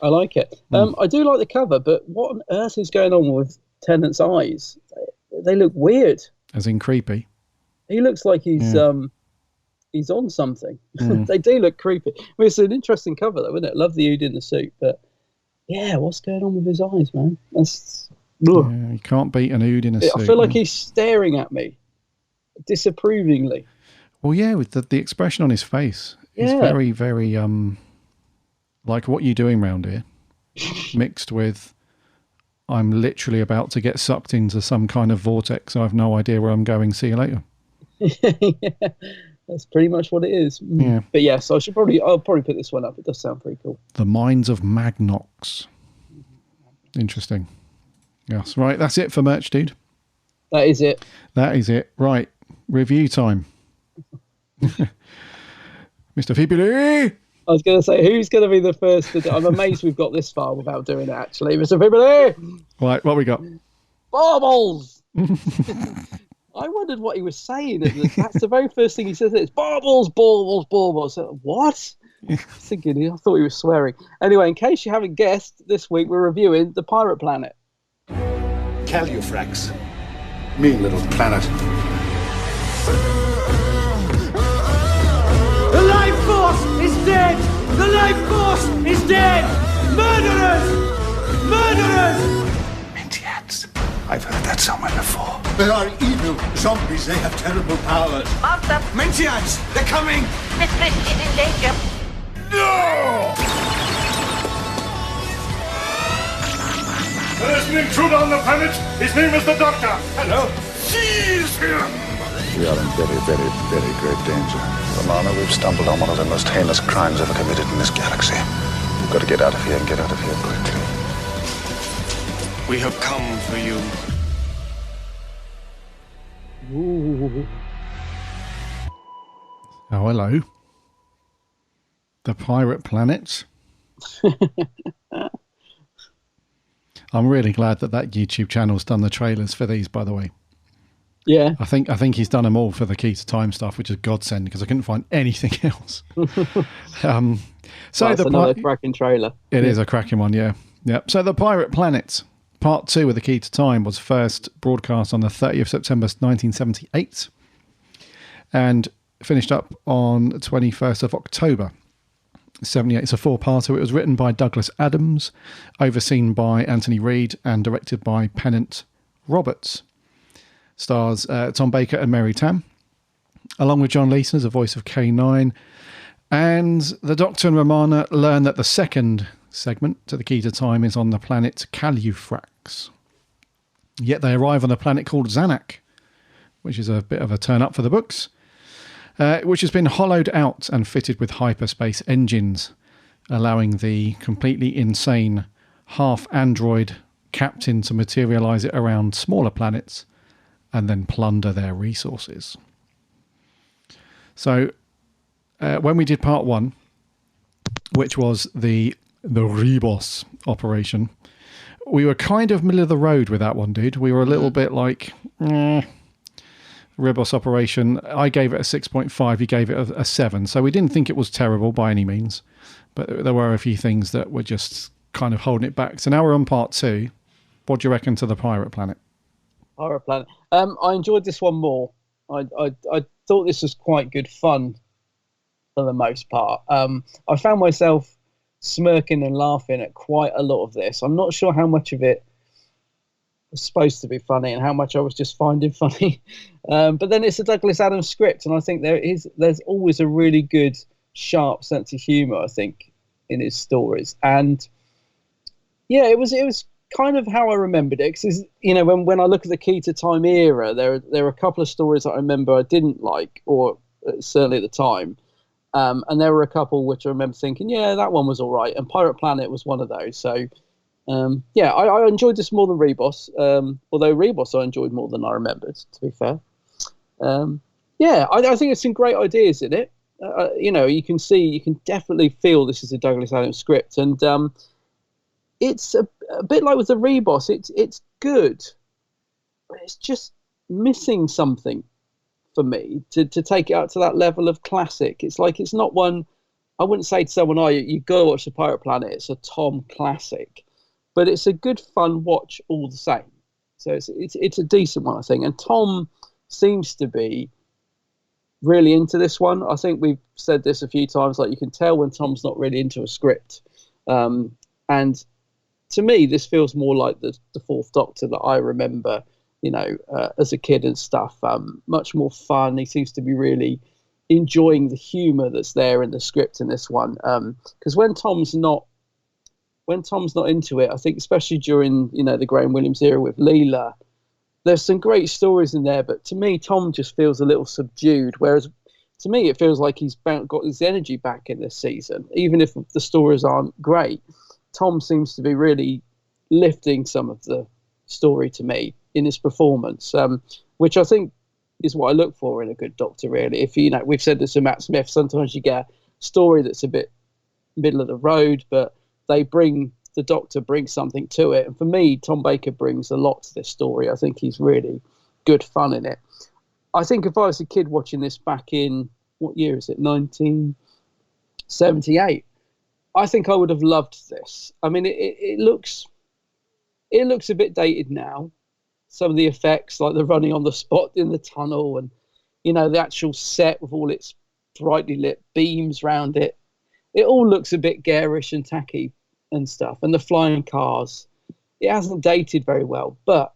I like it. I do like the cover, but what on earth is going on with Tennant's eyes? They look weird. As in creepy. He looks like he's on something. They do look creepy. I mean, it's an interesting cover, though, isn't it? Love the Ood in the suit, but yeah, what's going on with his eyes, man? You can't beat an Ood in a suit. I feel like he's staring at me disapprovingly. Well, yeah, with the expression on his face, it's very, very like, what are you doing round here? Mixed with, I'm literally about to get sucked into some kind of vortex. I have no idea where I'm going. See you later. Yeah, that's pretty much what it is. Yeah. But yes, I'll probably put this one up. It does sound pretty cool. The Minds of Magnox. Interesting. Yes, right. That's it for merch, dude. That is it. That is it. Right. Review time. Mr. Fibuli. I was going to say, who's going to be the first to do? I'm amazed we've got this far without doing it, actually. Mr. Fibuli! Right, what we got? Baubles! I wondered what he was saying. That's the very first thing he says. It's baubles, baubles, baubles. So, what? I thought he was swearing. Anyway, in case you haven't guessed, this week we're reviewing The Pirate Planet. Calufrax. Mean little planet. The life force is dead! The life force is dead! Murderers! Murderers! Mentiats. I've heard that somewhere before. They are evil zombies. They have terrible powers. Master! Mentiats! They're coming! Miss Bliss is in danger. No! There's an intruder on the planet. His name is the Doctor. Hello. Seize him! We are in very, very, very great danger. Romana, we've stumbled on one of the most heinous crimes ever committed in this galaxy. We've got to get out of here and get out of here quickly. We have come for you. Ooh. Oh, hello. The Pirate Planet. I'm really glad that YouTube channel's done the trailers for these, by the way. Yeah. I think he's done them all for the Key to Time stuff, which is godsend because I couldn't find anything else. So that's another cracking trailer. It is a cracking one, yeah. Yep. So The Pirate Planet, Part 2 of The Key to Time, was first broadcast on the 30th of September 1978 and finished up on the 21st of October 78. It's a 4-parter. It was written by Douglas Adams, overseen by Anthony Reed, and directed by Pennant Roberts. Stars Tom Baker and Mary Tam, along with John Leeson as the voice of K9. And the Doctor and Romana learn that the second segment to the Key to Time is on the planet Calufrax. Yet they arrive on a planet called Zanak, which is a bit of a turn up for the books, which has been hollowed out and fitted with hyperspace engines, allowing the completely insane half-android captain to materialise it around smaller planets and then plunder their resources. So when we did part 1, which was the Rebos operation, we were kind of middle of the road with that one, dude. We were a little bit like, Rebos operation. I gave it a 6.5. You gave it a 7. So we didn't think it was terrible by any means, but there were a few things that were just kind of holding it back. So now we're on part 2. What do you reckon to the Pirate Planet? Pirate Planet. I enjoyed this one more. I thought this was quite good fun for the most part. I found myself smirking and laughing at quite a lot of this. I'm not sure how much of it was supposed to be funny and how much I was just finding funny. But then it's a Douglas Adams script, and I think there's always a really good, sharp sense of humour, I think, in his stories. And yeah, it was kind of how I remembered it. Because, you know, when I look at the Key to Time era, there are a couple of stories that I remember I didn't like, or certainly at the time. And there were a couple which I remember thinking, yeah, that one was all right. And Pirate Planet was one of those. So, I enjoyed this more than Rebos. Although Rebos I enjoyed more than I remembered, to be fair. I think there's some great ideas in it. You can definitely feel this is a Douglas Adams script. And it's a bit like with the Rebos. It's good, but it's just missing something for me to take it up to that level of classic. It's like it's not one. I wouldn't say to someone, "Oh, you go watch the Pirate Planet." It's a Tom classic, but it's a good fun watch all the same. So it's a decent one, I think. And Tom seems to be really into this one. I think we've said this a few times. Like, you can tell when Tom's not really into a script, and to me, this feels more like the Fourth Doctor that I remember. As a kid and stuff, much more fun. He seems to be really enjoying the humour that's there in the script in this one. Because when Tom's not into it, I think especially during the Graham Williams era with Leela, there's some great stories in there. But to me, Tom just feels a little subdued. Whereas to me, it feels like he's got his energy back in this season, even if the stories aren't great. Tom seems to be really lifting some of the story to me in his performance, which I think is what I look for in a good Doctor, really. If we've said this to Matt Smith, sometimes you get a story that's a bit middle of the road, but the Doctor brings something to it. And for me, Tom Baker brings a lot to this story. I think he's really good fun in it. I think if I was a kid watching this back in, what year is it, 1978, I think I would have loved this. I mean, it looks a bit dated now. Some of the effects, like the running on the spot in the tunnel, and the actual set with all its brightly lit beams around it, it all looks a bit garish and tacky and stuff. And the flying cars, it hasn't dated very well. But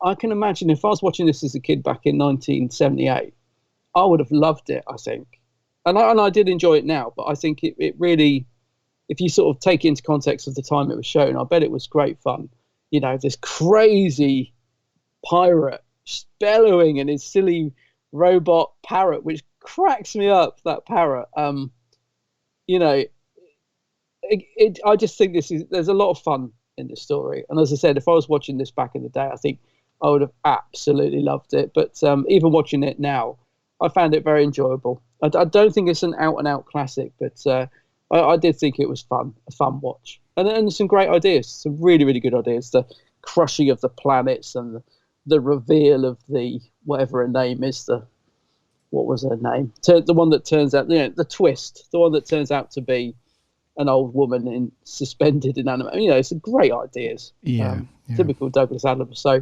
I can imagine if I was watching this as a kid back in 1978, I would have loved it, I think. And I did enjoy it now, but I think it really, if you sort of take it into context of the time it was shown, I bet it was great fun. This crazy pirate bellowing and his silly robot parrot, which cracks me up, that parrot. I just think there's a lot of fun in this story. And as I said, if I was watching this back in the day, I think I would have absolutely loved it. But even watching it now, I found it very enjoyable. I don't think it's an out-and-out classic, but I did think it was a fun watch. And some great ideas, some really, really good ideas. The crushing of the planets and the reveal of the, whatever her name is, what was her name? The one that turns out, the twist, the one that turns out to be an old woman suspended in animation. It's great ideas. Typical Douglas Adams. So,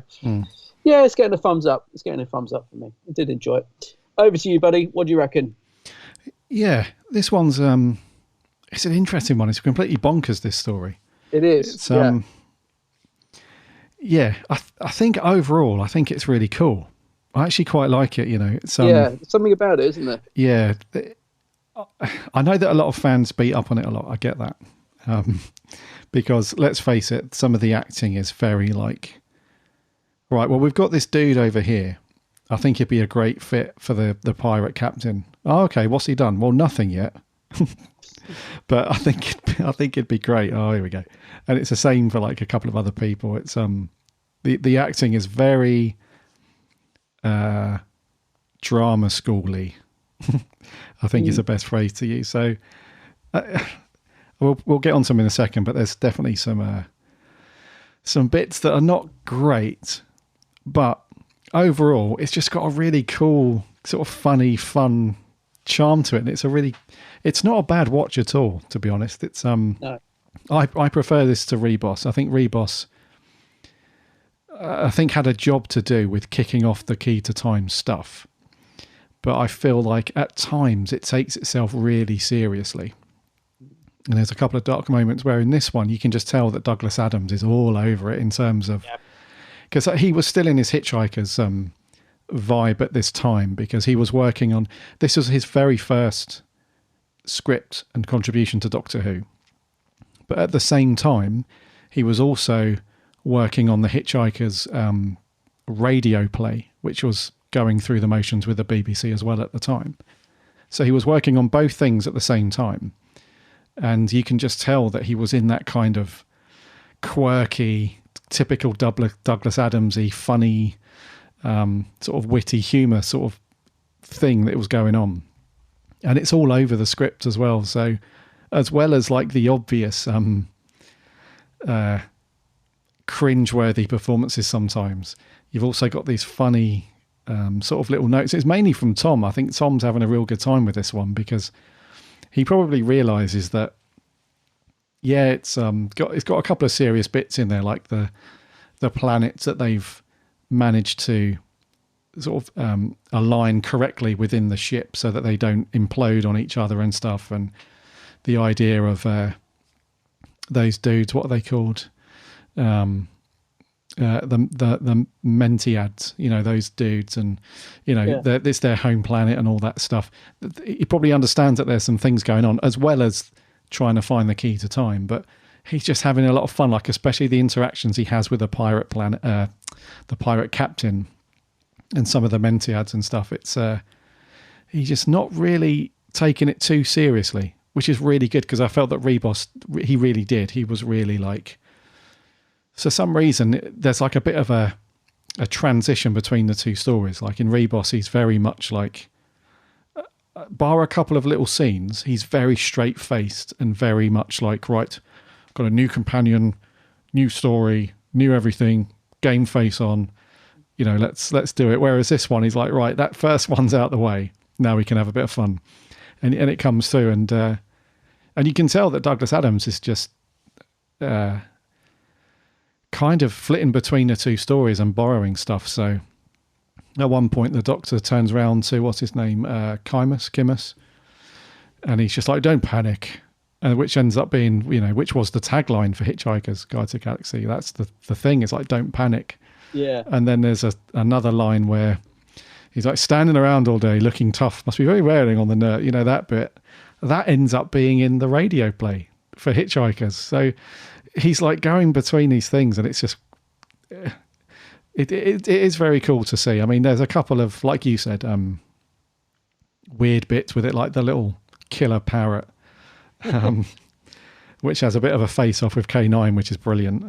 it's getting a thumbs up. It's getting a thumbs up for me. I did enjoy it. Over to you, buddy. What do you reckon? Yeah, this one's it's an interesting one. It's completely bonkers, this story. It is. It's, I think overall, I think it's really cool. I actually quite like it, It's, there's something about it, isn't there? Yeah. I know that a lot of fans beat up on it a lot. I get that. Because, let's face it, some of the acting is very right, well, we've got this dude over here. I think he'd be a great fit for the pirate captain. Oh, okay, what's he done? Well, nothing yet. But I think it'd be great. Oh, here we go. And it's the same for a couple of other people. It's the acting is very drama schooly. I think is the best phrase to use. So we'll get on some in a second, but there's definitely some bits that are not great, but overall it's just got a really cool sort of funny, fun charm to it, and it's not a bad watch at all, to be honest. It's no. I prefer this to Rebos. I think Rebos had a job to do with kicking off the Key to Time stuff, but I feel like at times it takes itself really seriously, and there's a couple of dark moments where in this one you can just tell that Douglas Adams is all over it in terms of, because he was still in his Hitchhikers vibe at this time, because he was working on, this was his very first script and contribution to Doctor Who, but at the same time he was also working on the Hitchhikers radio play, which was going through the motions with the BBC as well at the time. So he was working on both things at the same time. And you can just tell that he was in that kind of quirky, typical Douglas Adams-y, funny, sort of witty humour sort of thing that was going on. And it's all over the script as well. So as well as like the obvious cringe-worthy performances sometimes, you've also got these funny sort of little notes. It's mainly from Tom. I think Tom's having a real good time with this one because he probably realises that, yeah, it's got a couple of serious bits in there, like the planets that they've managed to sort of align correctly within the ship so that they don't implode on each other and stuff, and the idea of those dudes, what are they called? The Mentiads, you know, those dudes, and you know, it's their home planet and all that stuff. He probably understands that there's some things going on, as well as trying to find the key to time. But he's just having a lot of fun, like especially the interactions he has with the pirate planet, the pirate captain, and some of the Mentiads and stuff. It's he's just not really taking it too seriously, which is really good, because I felt that Rebos, he really did. He was really like, for some reason, there's like a bit of a transition between the two stories. Like in Rebos, he's very much like, bar a couple of little scenes, he's very straight-faced and very much like, right, got a new companion, new story, new everything, game face on, you know, let's do it. Whereas this one, he's like, right, that first one's out the way, now we can have a bit of fun. And it comes through, and you can tell that Douglas Adams is just kind of flitting between the two stories and borrowing stuff. So at one point, the Doctor turns around to, what's his name, Kimus, and he's just like, don't panic, which ends up being, you know, which was the tagline for Hitchhiker's Guide to the Galaxy. That's the thing, it's like, don't panic. Yeah. And then there's another line where he's like, standing around all day looking tough must be very wearing on the nerve. You know, that bit, that ends up being in the radio play for Hitchhikers. So he's like going between these things, and it's just, it is very cool to see. I mean, there's a couple of, like you said, weird bits with it, like the little killer parrot, which has a bit of a face-off with K9, which is brilliant.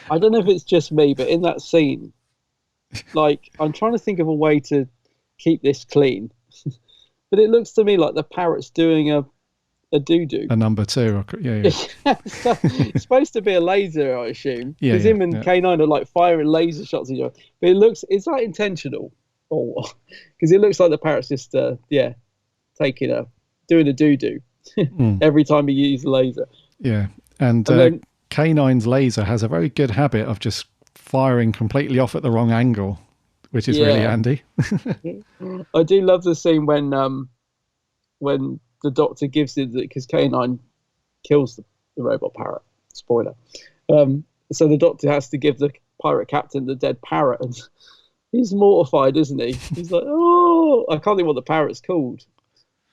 I don't know if it's just me, but in that scene, like, I'm trying to think of a way to keep this clean, but it looks to me like the parrot's doing a doo-doo. A number 2. Yeah. So it's supposed to be a laser, I assume. Yeah, because him and K9 are like firing laser shots at each other. But is that intentional? Or because it looks like the parrot's just doing a doo-doo every time he uses a laser. Yeah. And then K9's laser has a very good habit of just firing completely off at the wrong angle, which is really handy. I do love the scene when the Doctor gives it, because K9 kills the robot parrot. Spoiler. So the Doctor has to give the pirate captain the dead parrot, and he's mortified, isn't he? He's like, oh, I can't think what the parrot's called.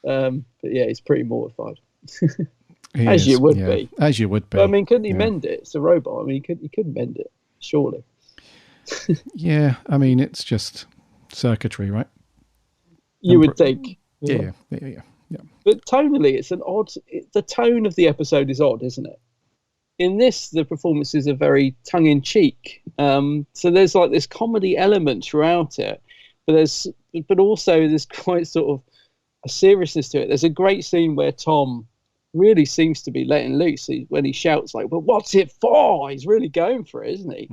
But yeah, he's pretty mortified. As you would be. As you would be. But, I mean, couldn't he mend it? It's a robot. I mean, he couldn't mend it, surely. Yeah, I mean, it's just circuitry, right? You would think. Yeah. But tonally, it's the tone of the episode is odd, isn't it? In this, the performances are very tongue-in-cheek. So there's like this comedy element throughout it, but also there's quite sort of a seriousness to it. There's a great scene where Tom really seems to be letting loose when he shouts like, "But what's it for?" He's really going for it, isn't he?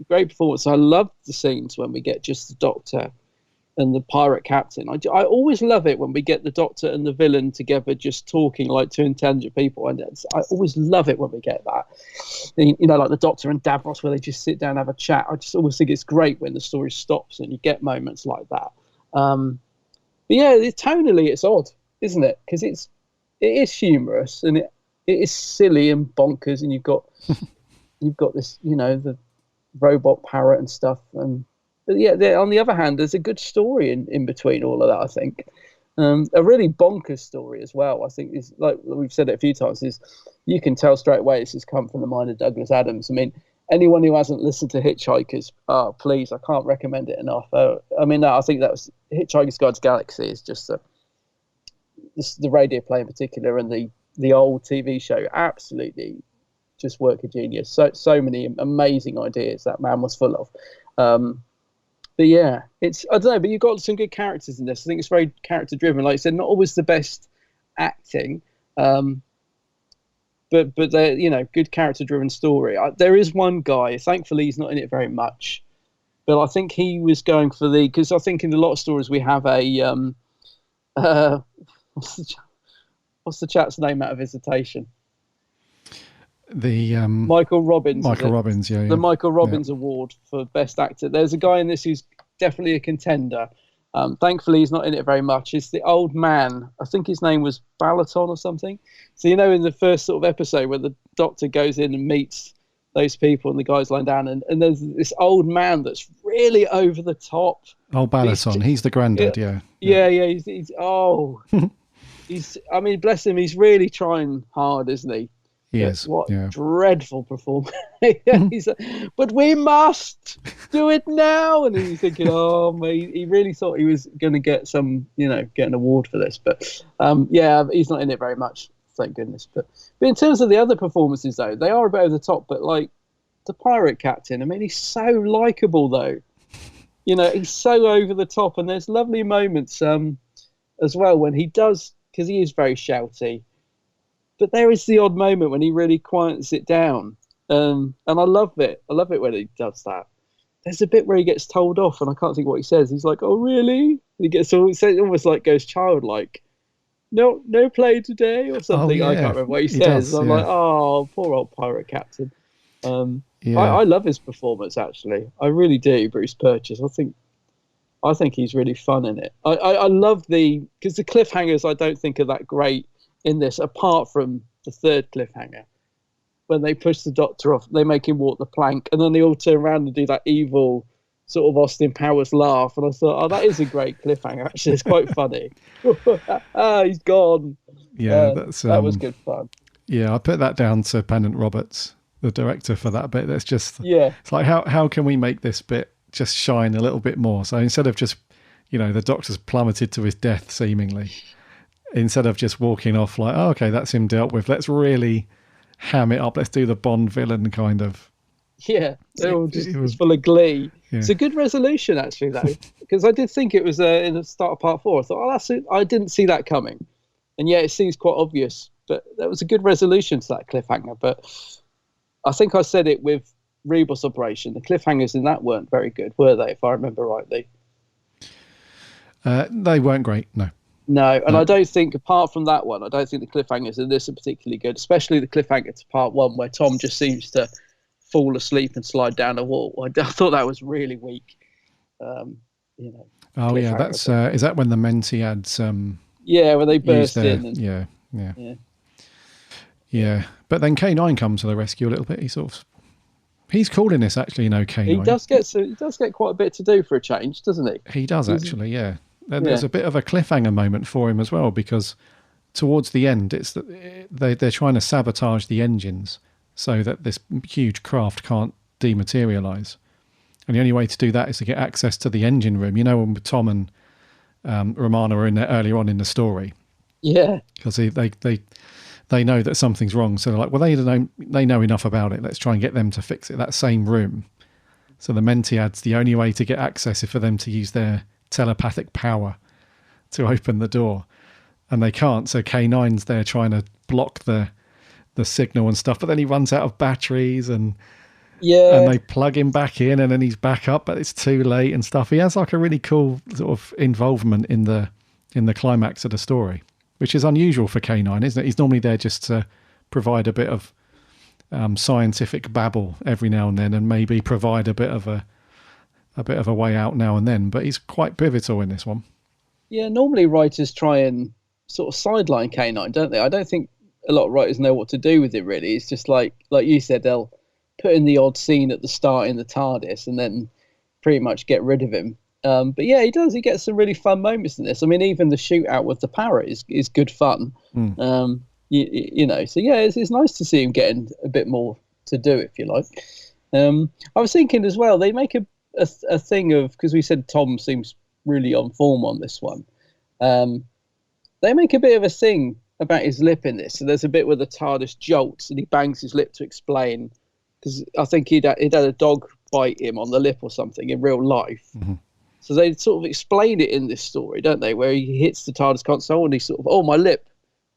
Great performance. I love the scenes when we get just the Doctor and the pirate captain. I always love it when we get the Doctor and the villain together just talking like two intelligent people, and I always love it when we get that. You know, like the Doctor and Davros, where they just sit down and have a chat. I just always think it's great when the story stops and you get moments like that. But yeah, tonally it's odd, isn't it? Because it is humorous and it is silly and bonkers, and you've got this, you know, the robot parrot and stuff. But yeah, on the other hand, there's a good story in between all of that, I think. A really bonkers story as well, I think, is, like we've said it a few times, is you can tell straight away this has come from the mind of Douglas Adams. I mean, anyone who hasn't listened to Hitchhikers, please, I can't recommend it enough. I mean, I think that was Hitchhiker's Guide to the Galaxy is just the radio play in particular, and the old TV show, absolutely just work of genius. So many amazing ideas that man was full of. But yeah, it's, I don't know, but you've got some good characters in this. I think it's very character driven. Like I said, not always the best acting, but they're, you know, good character driven story. There is one guy, thankfully he's not in it very much, but I think he was going for because I think in a lot of stories we have a what's the chap's name out of Visitation? The Michael Robbins. Michael Robbins, yeah. The Michael Robbins Award for Best Actor. There's a guy in this who's definitely a contender. Thankfully, he's not in it very much. It's the old man. I think his name was Balaton or something. So, you know, in the first sort of episode where the doctor goes in and meets those people and the guy's lying down, and there's this old man that's really over the top. Oh, Balaton. He's the granddad, yeah. Yeah. He's, I mean, bless him. He's really trying hard, isn't he? Yes. What dreadful performance. He's like, but we must do it now. And he's thinking, oh, mate, he really thought he was going to get some, you know, get an award for this. But he's not in it very much, thank goodness. But in terms of the other performances, though, they are a bit over the top. But like the pirate captain, I mean, he's so likable, though. You know, he's so over the top. And there's lovely moments as well when he does, because he is very shouty. But there is the odd moment when he really quiets it down. And I love it. I love it when he does that. There's a bit where he gets told off, and I can't think what he says. He's like, oh, really? And he gets almost like goes childlike. No play today or something. I can't remember what he says. I'm like, oh, poor old pirate captain. I love his performance, actually. I really do, Bruce Purchase. I think he's really fun in it. I love because the cliffhangers I don't think are that great in this, apart from the third cliffhanger, when they push the doctor off, they make him walk the plank, and then they all turn around and do that evil sort of Austin Powers laugh. And I thought, oh, that is a great cliffhanger. Actually, it's quite funny. He's gone. Yeah, that was good fun. Yeah, I put that down to Pennant Roberts, the director, for that bit. That's just It's like how can we make this bit just shine a little bit more? So instead of just, you know, the doctor's plummeted to his death seemingly. Instead of just walking off like, oh, okay, that's him dealt with. Let's really ham it up. Let's do the Bond villain kind of. Yeah, they're all just full of glee. Yeah. It's a good resolution, actually, though, because I did think it was in the start of part 4. I thought, oh, that's it. I didn't see that coming. And yeah, it seems quite obvious. But that was a good resolution to that cliffhanger. But I think I said it with Rebus Operation. The cliffhangers in that weren't very good, were they, if I remember rightly? They weren't great, no. No, and I don't think, apart from that one, I don't think the cliffhangers in this are particularly good, especially the cliffhanger to part 1 where Tom just seems to fall asleep and slide down a wall. I thought that was really weak. You know. Oh, yeah, that's is that when the Mentiads when they burst in. And, yeah. But then K9 comes to the rescue a little bit. He's cool in this, actually, you know, K9. He does get quite a bit to do for a change, doesn't he? He does, actually, yeah. There's a bit of a cliffhanger moment for him as well, because towards the end, it's they're trying to sabotage the engines so that this huge craft can't dematerialize. And the only way to do that is to get access to the engine room. You know, when Tom and Romana were in there earlier on in the story. Yeah. Because they know that something's wrong. So they're like, well, they know enough about it. Let's try and get them to fix it. That same room. So the Mentiads, the only way to get access is for them to use their telepathic power to open the door, and they can't. So K9's there trying to block the signal and stuff, but then he runs out of batteries and they plug him back in, and then he's back up, but it's too late and stuff. He has like a really cool sort of involvement in the climax of the story, which is unusual for K9, isn't it? He's normally there just to provide a bit of scientific babble every now and then, and maybe provide a bit of a way out now and then, but he's quite pivotal in this one. Yeah, normally writers try and sort of sideline K9, don't they? I don't think a lot of writers know what to do with it, really. It's just like you said, they'll put in the odd scene at the start in the TARDIS and then pretty much get rid of him. But yeah, he does. He gets some really fun moments in this. I mean, even the shootout with the parrot is good fun. You know, so yeah, it's nice to see him getting a bit more to do, if you like. I was thinking as well, they make a thing of, because we said Tom seems really on form on this one. They make a bit of a thing about his lip in this. So there's a bit where the TARDIS jolts and he bangs his lip to explain, because I think he'd had a dog bite him on the lip or something in real life. Mm-hmm. So they sort of explain it in this story, don't they? Where he hits the TARDIS console and he sort of, oh, my lip,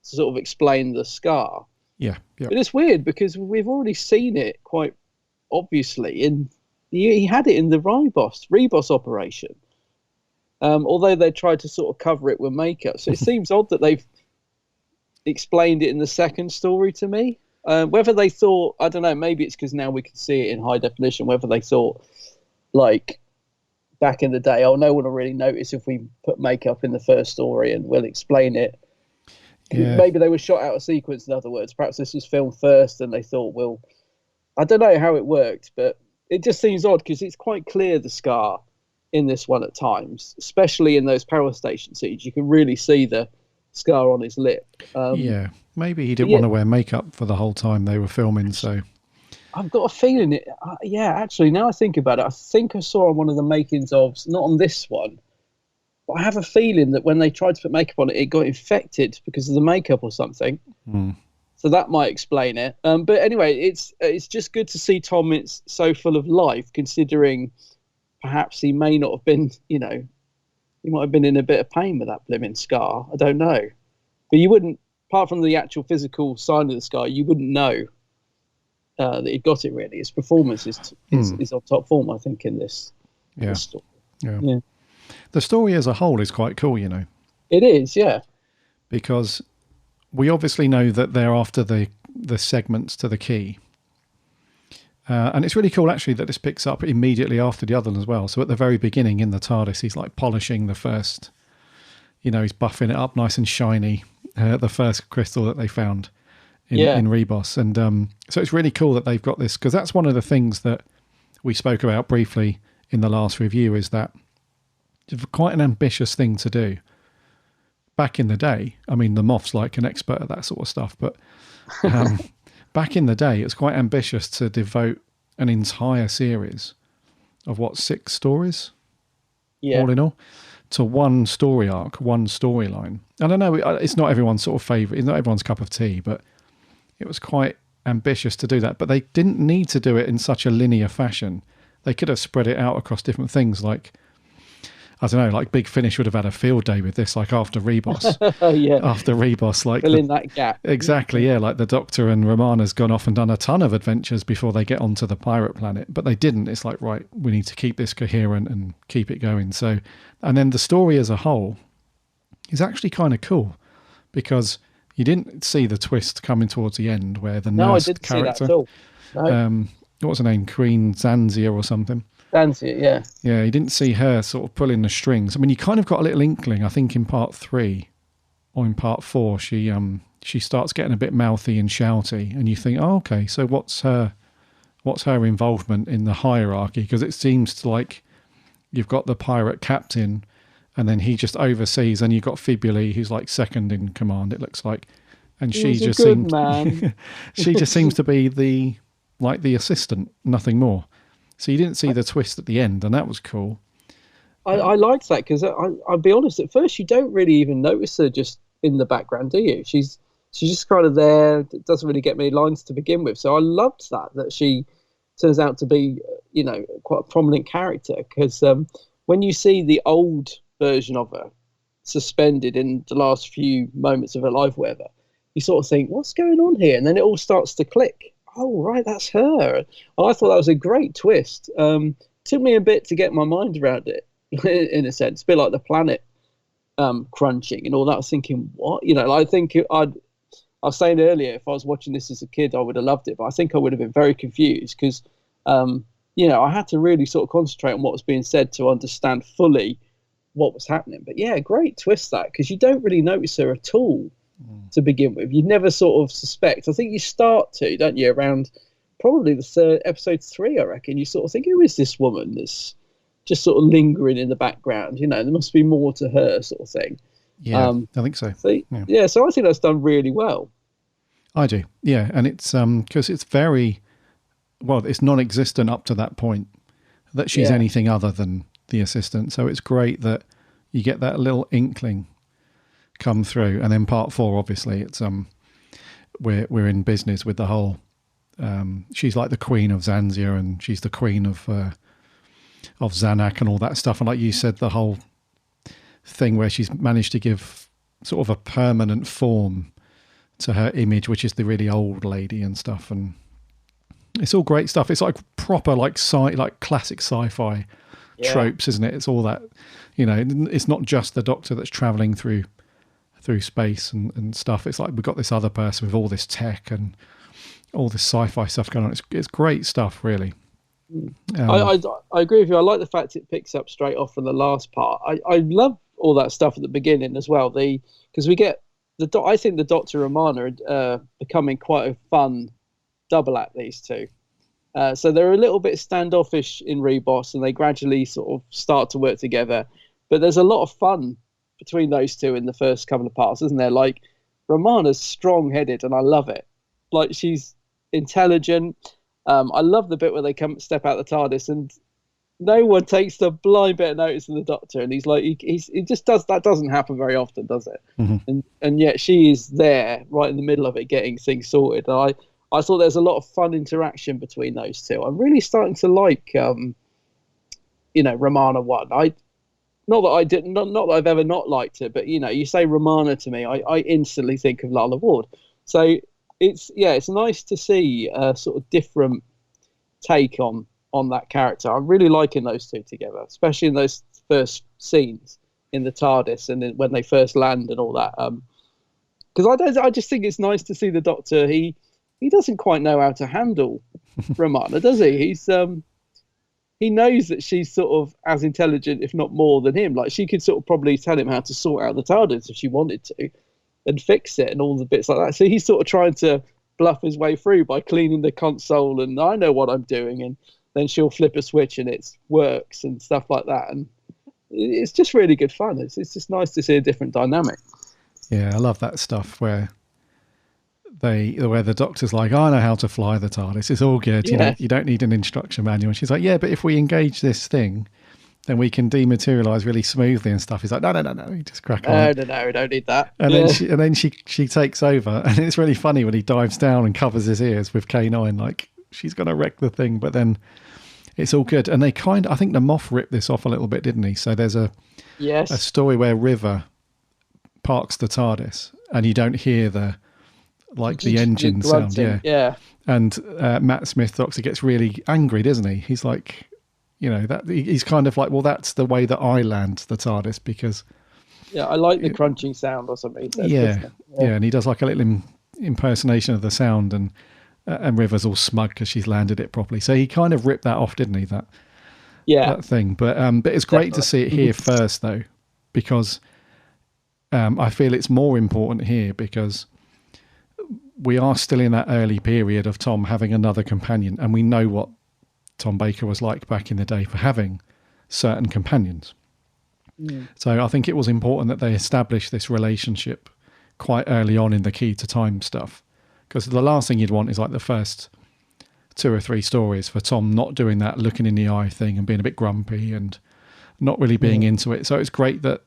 to sort of explain the scar. Yeah. But it's weird because we've already seen it quite obviously. He had it in the Rebos operation. Although they tried to sort of cover it with makeup. So it seems odd that they've explained it in the second story to me. Whether they thought, I don't know, maybe it's because now we can see it in high definition, whether they thought, like, back in the day, oh, no one will really notice if we put makeup in the first story and we'll explain it. Yeah. Maybe they were shot out of sequence, in other words. Perhaps this was filmed first and they thought, well, I don't know how it worked, but it just seems odd because it's quite clear the scar in this one at times, especially in those power station scenes. You can really see the scar on his lip. Yeah, maybe he didn't want to wear makeup for the whole time they were filming, so... I've got a feeling it. Actually, now I think about it, I think I saw on one of the makings of, not on this one, but I have a feeling that when they tried to put makeup on it, it got infected because of the makeup or something. So that might explain it. But anyway, it's just good to see Tom. It's so full of life, considering perhaps he may not have been, he might have been in a bit of pain with that blimmin' scar. I don't know. But you wouldn't, apart from the actual physical sign of the scar, you wouldn't know that he'd got it, really. His performance is on top form, I think, in this story. Yeah. The story as a whole is quite cool, It is, yeah. Because we obviously know that they're after the segments to the key. And it's really cool, actually, that this picks up immediately after the other one as well. So at the very beginning in the TARDIS, he's like polishing the first, he's buffing it up nice and shiny, the first crystal that they found in Rebos. And so it's really cool that they've got this, because that's one of the things that we spoke about briefly in the last review, is that it's quite an ambitious thing to do. Back in the day, I mean, the Moff's like an expert at that sort of stuff, but back in the day, it's quite ambitious to devote an entire series of 6 stories, all in all, to one story arc, one storyline. And I know it's not everyone's sort of favourite, it's not everyone's cup of tea, but it was quite ambitious to do that. But they didn't need to do it in such a linear fashion. They could have spread it out across different things, like, I don't know, like Big Finish would have had a field day with this, like after Rebos. After Rebos, like... Fill in that gap. Exactly, yeah, like the Doctor and Romana's gone off and done a ton of adventures before they get onto the pirate planet, but they didn't. It's like, right, we need to keep this coherent and keep it going. So, and then the story as a whole is actually kind of cool, because you didn't see the twist coming towards the end where the nurse character... see that at all. No. What was her name? Queen Zanzia or something? Zanzia, yeah. Yeah, you didn't see her sort of pulling the strings. I mean, you kind of got a little inkling, I think, in part 3 or in part 4, she starts getting a bit mouthy and shouty, and you think, oh, okay, so what's her involvement in the hierarchy? Because it seems like you've got the pirate captain, and then he just oversees, and you've got Fibuli, who's like second in command, it looks like, and she just seems to be the assistant, nothing more. So you didn't see the twist at the end, and that was cool. I liked that, because I'll be honest, at first you don't really even notice her just in the background, do you? She's just kind of there, doesn't really get many lines to begin with. So I loved that she turns out to be, quite a prominent character, because when you see the old version of her suspended in the last few moments of her life, whatever, you sort of think, what's going on here? And then it all starts to click. Oh, right, that's her. And I thought that was a great twist. Took me a bit to get my mind around it, in a sense. A bit like the planet crunching and all that. I was thinking, what? I think I was saying earlier, if I was watching this as a kid, I would have loved it. But I think I would have been very confused because, I had to really sort of concentrate on what was being said to understand fully what was happening. But yeah, great twist that, because you don't really notice her at all. To begin with, you never sort of suspect. I think you start to, don't you, around probably the third episode 3, I reckon. You sort of think, who is this woman that's just sort of lingering in the background? There must be more to her, sort of thing. Yeah, I think so. So I think that's done really well. I do, yeah, and it's because it's it's non-existent up to that point that she's anything other than the assistant. So it's great that you get that little inkling. come through, and then part 4, obviously, it's we're in business with the whole. She's like the queen of Zanzibar, and she's the queen of Zanak and all that stuff. And like you said, the whole thing where she's managed to give sort of a permanent form to her image, which is the really old lady and stuff. And it's all great stuff. It's like proper like classic sci-fi tropes, isn't it? It's all that, it's not just the Doctor that's traveling through space and stuff. It's like we've got this other person with all this tech and all this sci-fi stuff going on. It's great stuff, really. I agree with you. I like the fact it picks up straight off from the last part. I love all that stuff at the beginning as well. Because we get I think the Doctor and Romana are becoming quite a fun double act, these two. So they're a little bit standoffish in Reboss, and they gradually sort of start to work together. But there's a lot of fun between those two in the first couple of parts, isn't there? Like, Romana's strong-headed, and I love it. Like, she's intelligent. I love the bit where they step out the TARDIS, and no one takes the blind bit of notice of the Doctor, and he's like, he just does. That doesn't happen very often, does it? Mm-hmm. And yet she is there, right in the middle of it, getting things sorted. And I thought there's a lot of fun interaction between those two. I'm really starting to like, Romana 1. Not that I've ever not liked her, but you say Romana to me, I instantly think of Lalla Ward. So it's nice to see a sort of different take on that character. I'm really liking those two together, especially in those first scenes in the TARDIS and when they first land and all that. Because I just think it's nice to see the Doctor. He doesn't quite know how to handle Romana, does he? He knows that she's sort of as intelligent, if not more, than him. Like, she could sort of probably tell him how to sort out the TARDIS if she wanted to, and fix it and all the bits like that. So he's sort of trying to bluff his way through by cleaning the console, and I know what I'm doing, and then she'll flip a switch and it works and stuff like that. And it's just really good fun. It's just nice to see a different dynamic. Yeah, I love that stuff where the Doctor's like, I know how to fly the TARDIS. It's all good. Yeah. You don't need an instruction manual. And she's like, yeah, but if we engage this thing, then we can dematerialize really smoothly and stuff. He's like, no, you just crack on. No, we don't need that. And then she takes over, and it's really funny when he dives down and covers his ears with K9, like she's going to wreck the thing, but then it's all good. And I think the Moff ripped this off a little bit, didn't he? So there's a story where River parks the TARDIS, and you don't hear the engine sound. Yeah. And Matt Smith, Doctor, gets really angry, doesn't he? He's like, that he's kind of like, well, that's the way that I land the TARDIS, because I like the crunching sound or something. Yeah, and he does like a little impersonation of the sound, and River's all smug because she's landed it properly. So he kind of ripped that off, didn't he? That thing. But it's great to see it here first, though, because I feel it's more important here because we are still in that early period of Tom having another companion, and we know what Tom Baker was like back in the day for having certain companions. So I think it was important that they established this relationship quite early on in the Key to Time stuff, because the last thing you'd want is like the first 2 or 3 stories for Tom not doing that looking in the eye thing and being a bit grumpy and not really being into it. So it's great that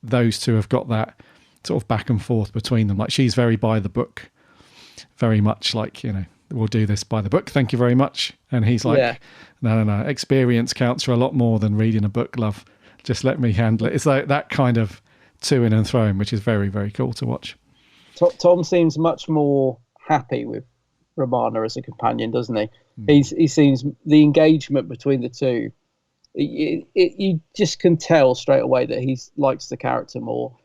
those two have got that sort of back and forth between them. Like, she's very by the book, very much like, we'll do this by the book, thank you very much. And he's like, no, experience counts for a lot more than reading a book, love. Just let me handle it. It's like that kind of to-ing and throwing, which is very, very cool to watch. Tom seems much more happy with Romana as a companion, doesn't he? He seems, the engagement between the two, you just can tell straight away that he likes the character more.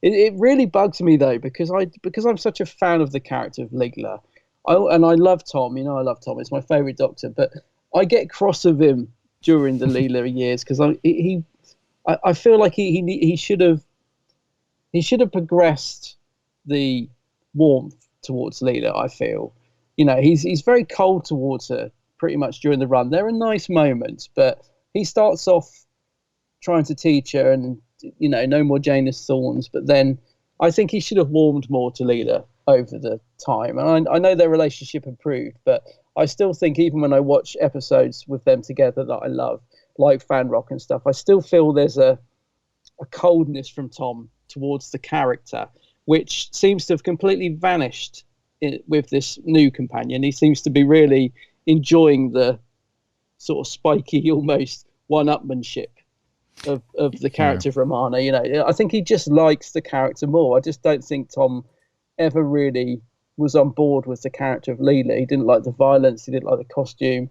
It really bugs me, though, because I'm such a fan of the character of Ligla. And I love Tom. I love Tom. It's my favourite Doctor. But I get cross with him during the Leela years because I feel like he should have progressed the warmth towards Leela. I feel, he's very cold towards her pretty much during the run. There are nice moments, but he starts off trying to teach her and no more Janus Thorns. But then I think he should have warmed more to Leela over the time. And I know their relationship improved, but I still think even when I watch episodes with them together that I love, like Fan Rock and stuff, I still feel there's a coldness from Tom towards the character, which seems to have completely vanished with this new companion. He seems to be really enjoying the sort of spiky, almost one-upmanship of the character of Romana. You know, I think he just likes the character more. I just don't think Tom ever really was on board with the character of Leela. He didn't like the violence. He didn't like the costume.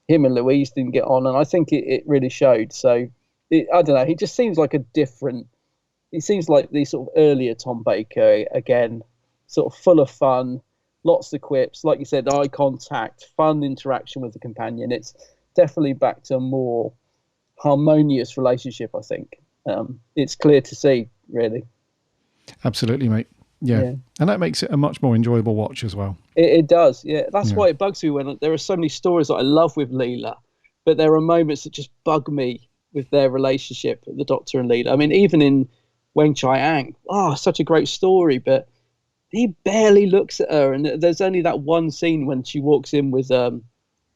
Him and Louise didn't get on, and I think it really showed. So I don't know. He just seems like a different. He seems like the sort of earlier Tom Baker again, sort of full of fun, lots of quips, like you said, eye contact, fun interaction with the companion. It's definitely back to a more harmonious relationship, I think. It's clear to see, really. Absolutely, mate. Yeah. And that makes it a much more enjoyable watch as well. It does, yeah. That's why it bugs me when there are so many stories that I love with Leela, but there are moments that just bug me with their relationship, the Doctor and Leela. I mean, even in Weng Chiang, such a great story, but he barely looks at her, and there's only that one scene when she walks in with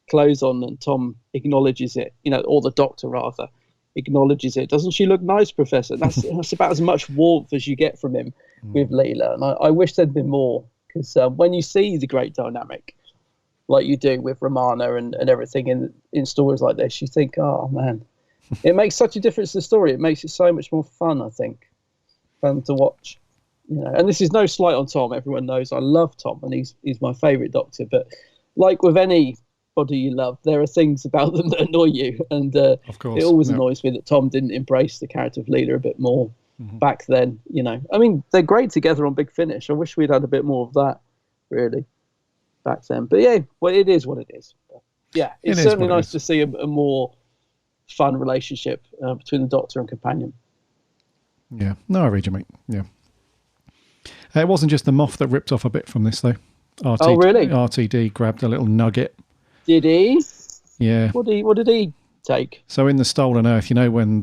clothes on and Tom acknowledges it, or the Doctor rather acknowledges it. Doesn't she look nice, Professor? That's about as much warmth as you get from him with Leela, and I wish there'd been more, because when you see the great dynamic like you do with Romana and everything in stories like this, you think, oh man, it makes such a difference to the story. It makes it so much more fun, I think, fun to watch. And this is no slight on Tom. Everyone knows I love Tom, and he's my favourite Doctor. But like with anybody you love, there are things about them that annoy you, and of course, it always annoys me that Tom didn't embrace the character of Leela a bit more back then. I mean, they're great together on Big Finish. I wish we'd had a bit more of that, really, back then. But yeah, well, it is what it is. But yeah, it's certainly nice to see a more fun relationship between the Doctor and companion. Yeah, no, I read you, mate. Yeah. It wasn't just the Moff that ripped off a bit from this, though. Oh, really? RTD grabbed a little nugget. Did he? Yeah. What did he take? So in the Stolen Earth, when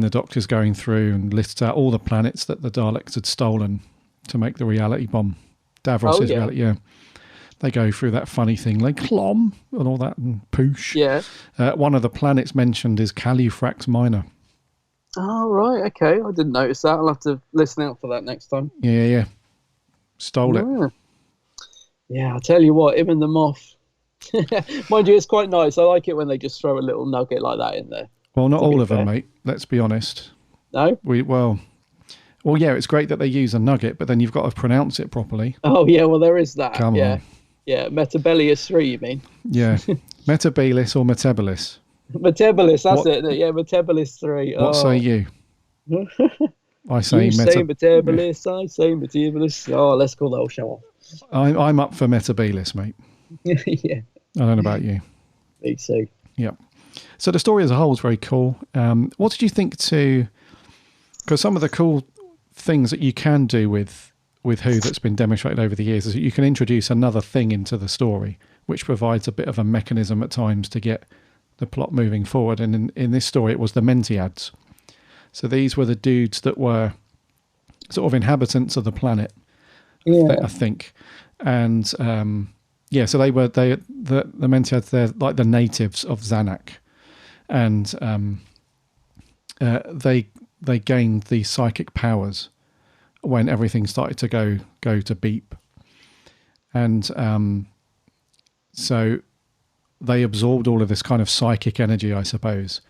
the Doctor's going through and lists out all the planets that the Daleks had stolen to make the reality bomb, Davros' reality, yeah. They go through that funny thing, like Clom and all that, and Poosh. Yeah. One of the planets mentioned is Calufrax Minor. Oh, right, okay. I didn't notice that. I'll have to listen out for that next time. Yeah. Stole it. Yeah, I'll tell you what, him and the Moff. Mind you, it's quite nice. I like it when they just throw a little nugget like that in there. Well, not all of them, mate. Let's be honest. No? Well, yeah, it's great that they use a nugget, but then you've got to pronounce it properly. Oh, yeah, well, there is that. Come on. Yeah, Metabelius 3, you mean? Yeah. Metabelis or Metabolis? Metabolis, that's it. Yeah, Metabolis 3. What say you? I say you say Metabolis, I say Metabolis. Oh, let's call the whole show off. I'm up for Metabelis, mate. Yeah. I don't know about you. Me too. Yeah. So the story as a whole is very cool. What did you think because some of the cool things that you can do with Who that's been demonstrated over the years is that you can introduce another thing into the story, which provides a bit of a mechanism at times to get the plot moving forward. And in this story, it was the Mentiads. So these were the dudes that were sort of inhabitants of the planet, I think. And so the Mentiads, they're like the natives of Zanuck. And they gained these psychic powers when everything started to go to beep. And so they absorbed all of this kind of psychic energy, I suppose,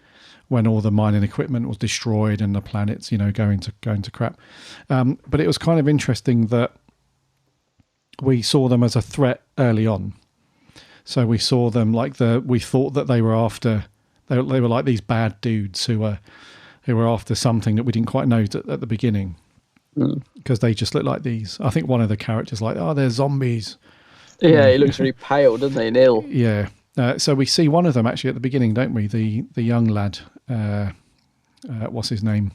when all the mining equipment was destroyed and the planets, going to crap. But it was kind of interesting that we saw them as a threat early on. So we saw them we thought that they were after, they were like these bad dudes who were after something that we didn't quite know at the beginning. Because they just look like these. I think one of the characters they're zombies. Yeah, he looks really pale, doesn't he, and ill. Yeah. So we see one of them actually at the beginning, don't we? The young lad. What's his name?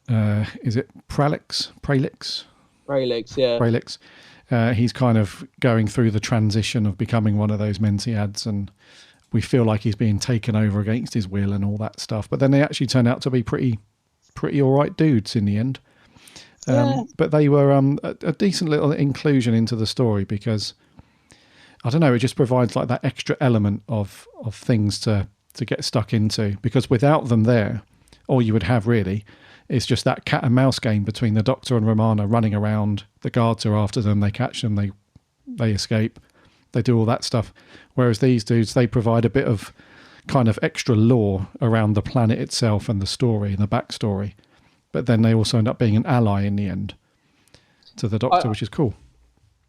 Is it Pralix? Pralix, yeah. Pralix. He's kind of going through the transition of becoming one of those Mentiads, and we feel like he's being taken over against his will and all that stuff. But then they actually turn out to be pretty all right dudes in the end. But they were a decent little inclusion into the story because, I don't know, it just provides like that extra element of things to get stuck into, because without them there, all you would have really It's just that cat and mouse game between the Doctor and Romana running around. The guards are after them. They catch them. They escape. They do all that stuff. Whereas these dudes, they provide a bit of kind of extra lore around the planet itself and the story and the backstory. But then they also end up being an ally in the end to the Doctor, which is cool.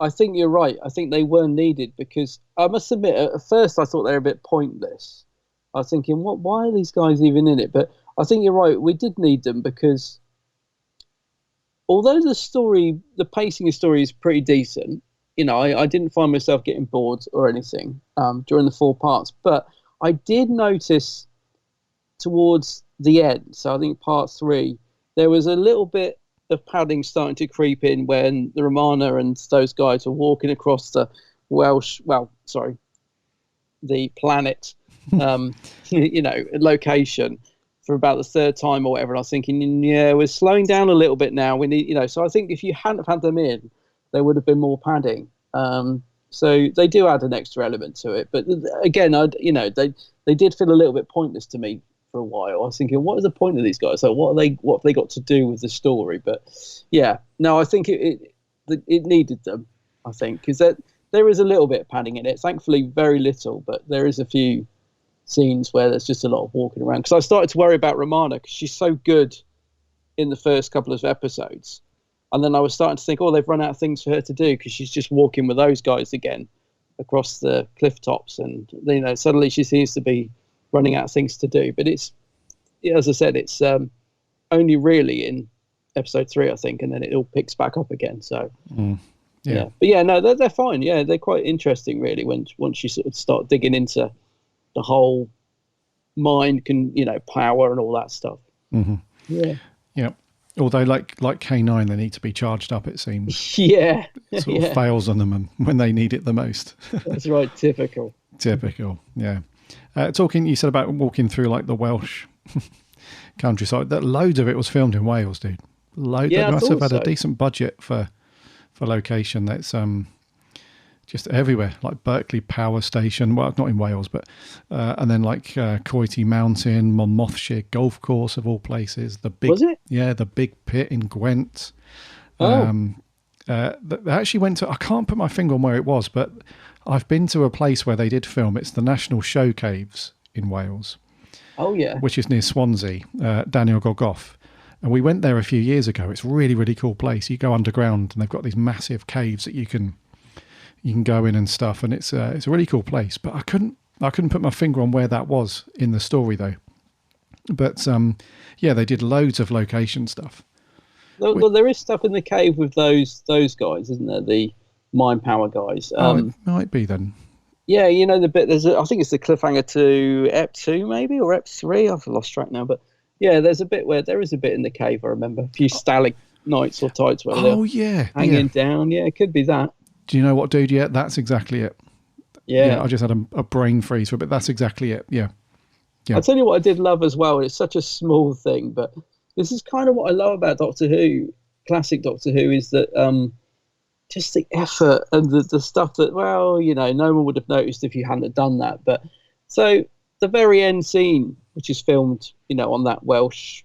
I think you're right. I think they were needed because I must admit, at first I thought they were a bit pointless. I was thinking, why are these guys even in it? But I think you're right. We did need them because although the pacing of the story is pretty decent, I didn't find myself getting bored or anything during the 4 parts. But I did notice towards the end, so I think part 3, there was a little bit of padding starting to creep in when the Romana and those guys were walking across the the planet, location for about the 3rd time or whatever. And I was thinking, yeah, we're slowing down a little bit now. We need, so I think if you hadn't have had them in, there would have been more padding. So they do add an extra element to it. But again, they did feel a little bit pointless to me for a while. I was thinking, what is the point of these guys? So what have they got to do with the story? But yeah, no, I think it needed them. I think because there is a little bit of padding in it. Thankfully, very little, but there is a few scenes where there's just a lot of walking around. Because I started to worry about Romana because she's so good in the first couple of episodes. And then I was starting to think, they've run out of things for her to do because she's just walking with those guys again across the cliff tops. And, suddenly she seems to be running out of things to do. But it's, as I said, it's only really in episode 3, I think, and then it all picks back up again. So, yeah. But yeah, no, they're fine. Yeah, they're quite interesting, really, once you sort of start digging into the whole mind power and all that stuff. Mm-hmm. Yeah. Yeah. Although, like K9, they need to be charged up, it seems. Yeah. It sort of fails on them when they need it the most. That's right. Typical. Yeah. You said about walking through like the Welsh countryside. That loads of it was filmed in Wales, dude. They must have had a decent budget for location. That's just everywhere, like Berkeley Power Station. Well, not in Wales, but and then like Coity Mountain, Monmouthshire Golf Course of all places. Was it? Yeah, the Big Pit in Gwent. Oh. They actually went to. I can't put my finger on where it was, but I've been to a place where they did film. It's the National Show Caves in Wales. Oh yeah. Which is near Swansea, Daniel Gogoff. And we went there a few years ago. It's a really, really cool place. You go underground and they've got these massive caves that you can go in and stuff. And it's a really cool place. But I couldn't put my finger on where that was in the story though. But they did loads of location stuff. Well, there is stuff in the cave with those guys, isn't there? The mind power guys. It might be then. Yeah, the bit I think it's the cliffhanger to Ep 2 maybe or Ep 3. I've lost track now, but yeah, there is a bit in the cave. I remember a few stalagmites or tights where they're hanging down. Yeah, it could be that. Do you know what, dude? Yeah, that's exactly it. Yeah, I just had a brain freeze for it, but that's exactly it. Yeah. I'll tell you what I did love as well. It's such a small thing, but this is kind of what I love about Doctor Who, classic Doctor Who, is that just the effort and the stuff that, no one would have noticed if you hadn't done that. But so the very end scene, which is filmed, on that Welsh,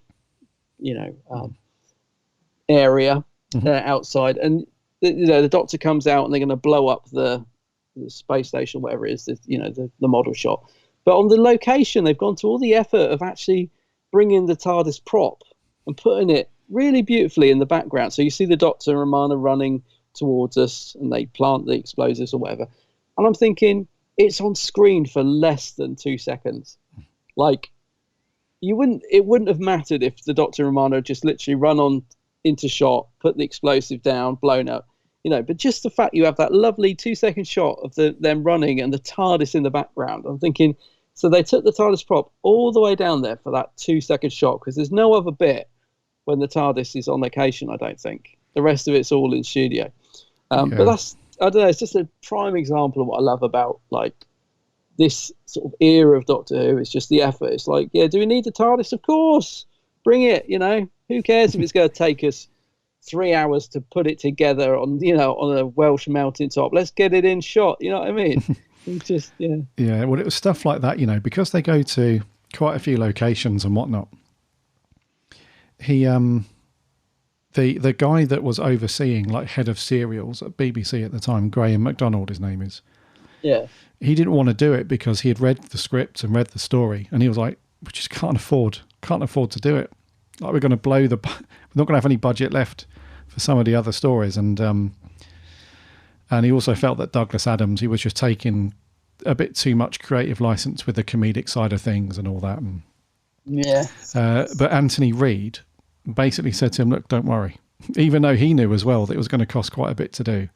area outside, and the Doctor comes out and they're going to blow up the space station, whatever it is, the model shot. But on the location, they've gone to all the effort of actually bringing the TARDIS prop and putting it really beautifully in the background. So you see the Doctor and Romana running towards us and they plant the explosives or whatever. And I'm thinking, it's on screen for less than 2 seconds. Like, it wouldn't have mattered if the Doctor and Romana just literally run on into shot, put the explosive down, blown up, but just the fact you have that lovely 2-second shot of them running and the TARDIS in the background. I'm thinking, so they took the TARDIS prop all the way down there for that 2-second shot, because there's no other bit when the TARDIS is on location, I don't think. The rest of it's all in studio. But that's, I don't know, it's just a prime example of what I love about, like, this sort of era of Doctor Who. It's just the effort. It's like, yeah, do we need the TARDIS? Of course. Bring it, Who cares if it's going to take us 3 hours to put it together on a Welsh mountaintop? Let's get it in shot. You know what I mean? It's just, yeah. Yeah, well, it was stuff like that, because they go to quite a few locations and whatnot. he the guy that was overseeing, like, head of serials at BBC at the time, Graham MacDonald, his name is. Yeah. He didn't want to do it because he had read the script and read the story, and he was like, "We just can't afford to do it. Like, we're going to blow we're not going to have any budget left for some of the other stories." And he also felt that Douglas Adams, he was just taking a bit too much creative license with the comedic side of things and all that. And, yeah. But Anthony Reid basically said to him, "Look, don't worry," even though he knew as well that it was going to cost quite a bit to do,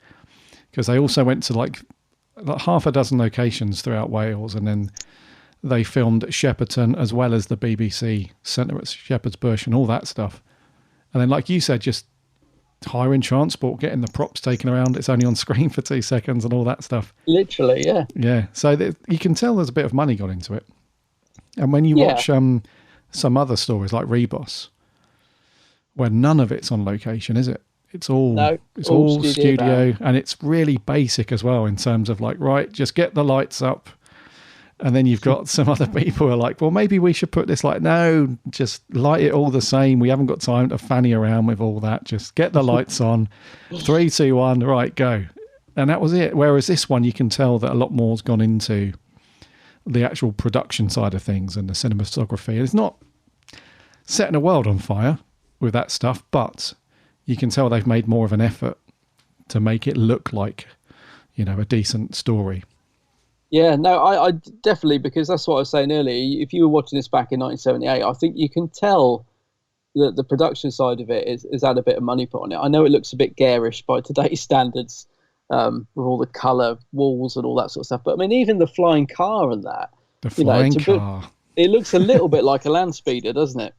because they also went to like half a dozen locations throughout Wales, and then they filmed at Shepperton as well as the BBC Centre at Shepherd's Bush and all that stuff. And then, like you said, just hiring transport, getting the props taken around. It's only on screen for 2 seconds and all that stuff. Literally, yeah. Yeah. So you can tell there's a bit of money gone into it. And when you watch some other stories like Rebus, where none of it's on location, is it? It's all studio, and it's really basic as well in terms of like, right, just get the lights up. And then you've got some other people who are like, well, maybe we should put this light. No, just light it all the same. We haven't got time to fanny around with all that. Just get the lights on. 3, 2, 1, right, go. And that was it. Whereas this one, you can tell that a lot more's gone into the actual production side of things and the cinematography. It's not setting a world on fire with that stuff, but you can tell they've made more of an effort to make it look like, you know, a decent story. Yeah, no, I definitely, because that's what I was saying earlier. If you were watching this back in 1978, I think you can tell that the production side of it has had a bit of money put on it. I know it looks a bit garish by today's standards, with all the colour walls and all that sort of stuff. But I mean, even the flying car and that. The flying car. It looks a little bit like a land speeder, doesn't it?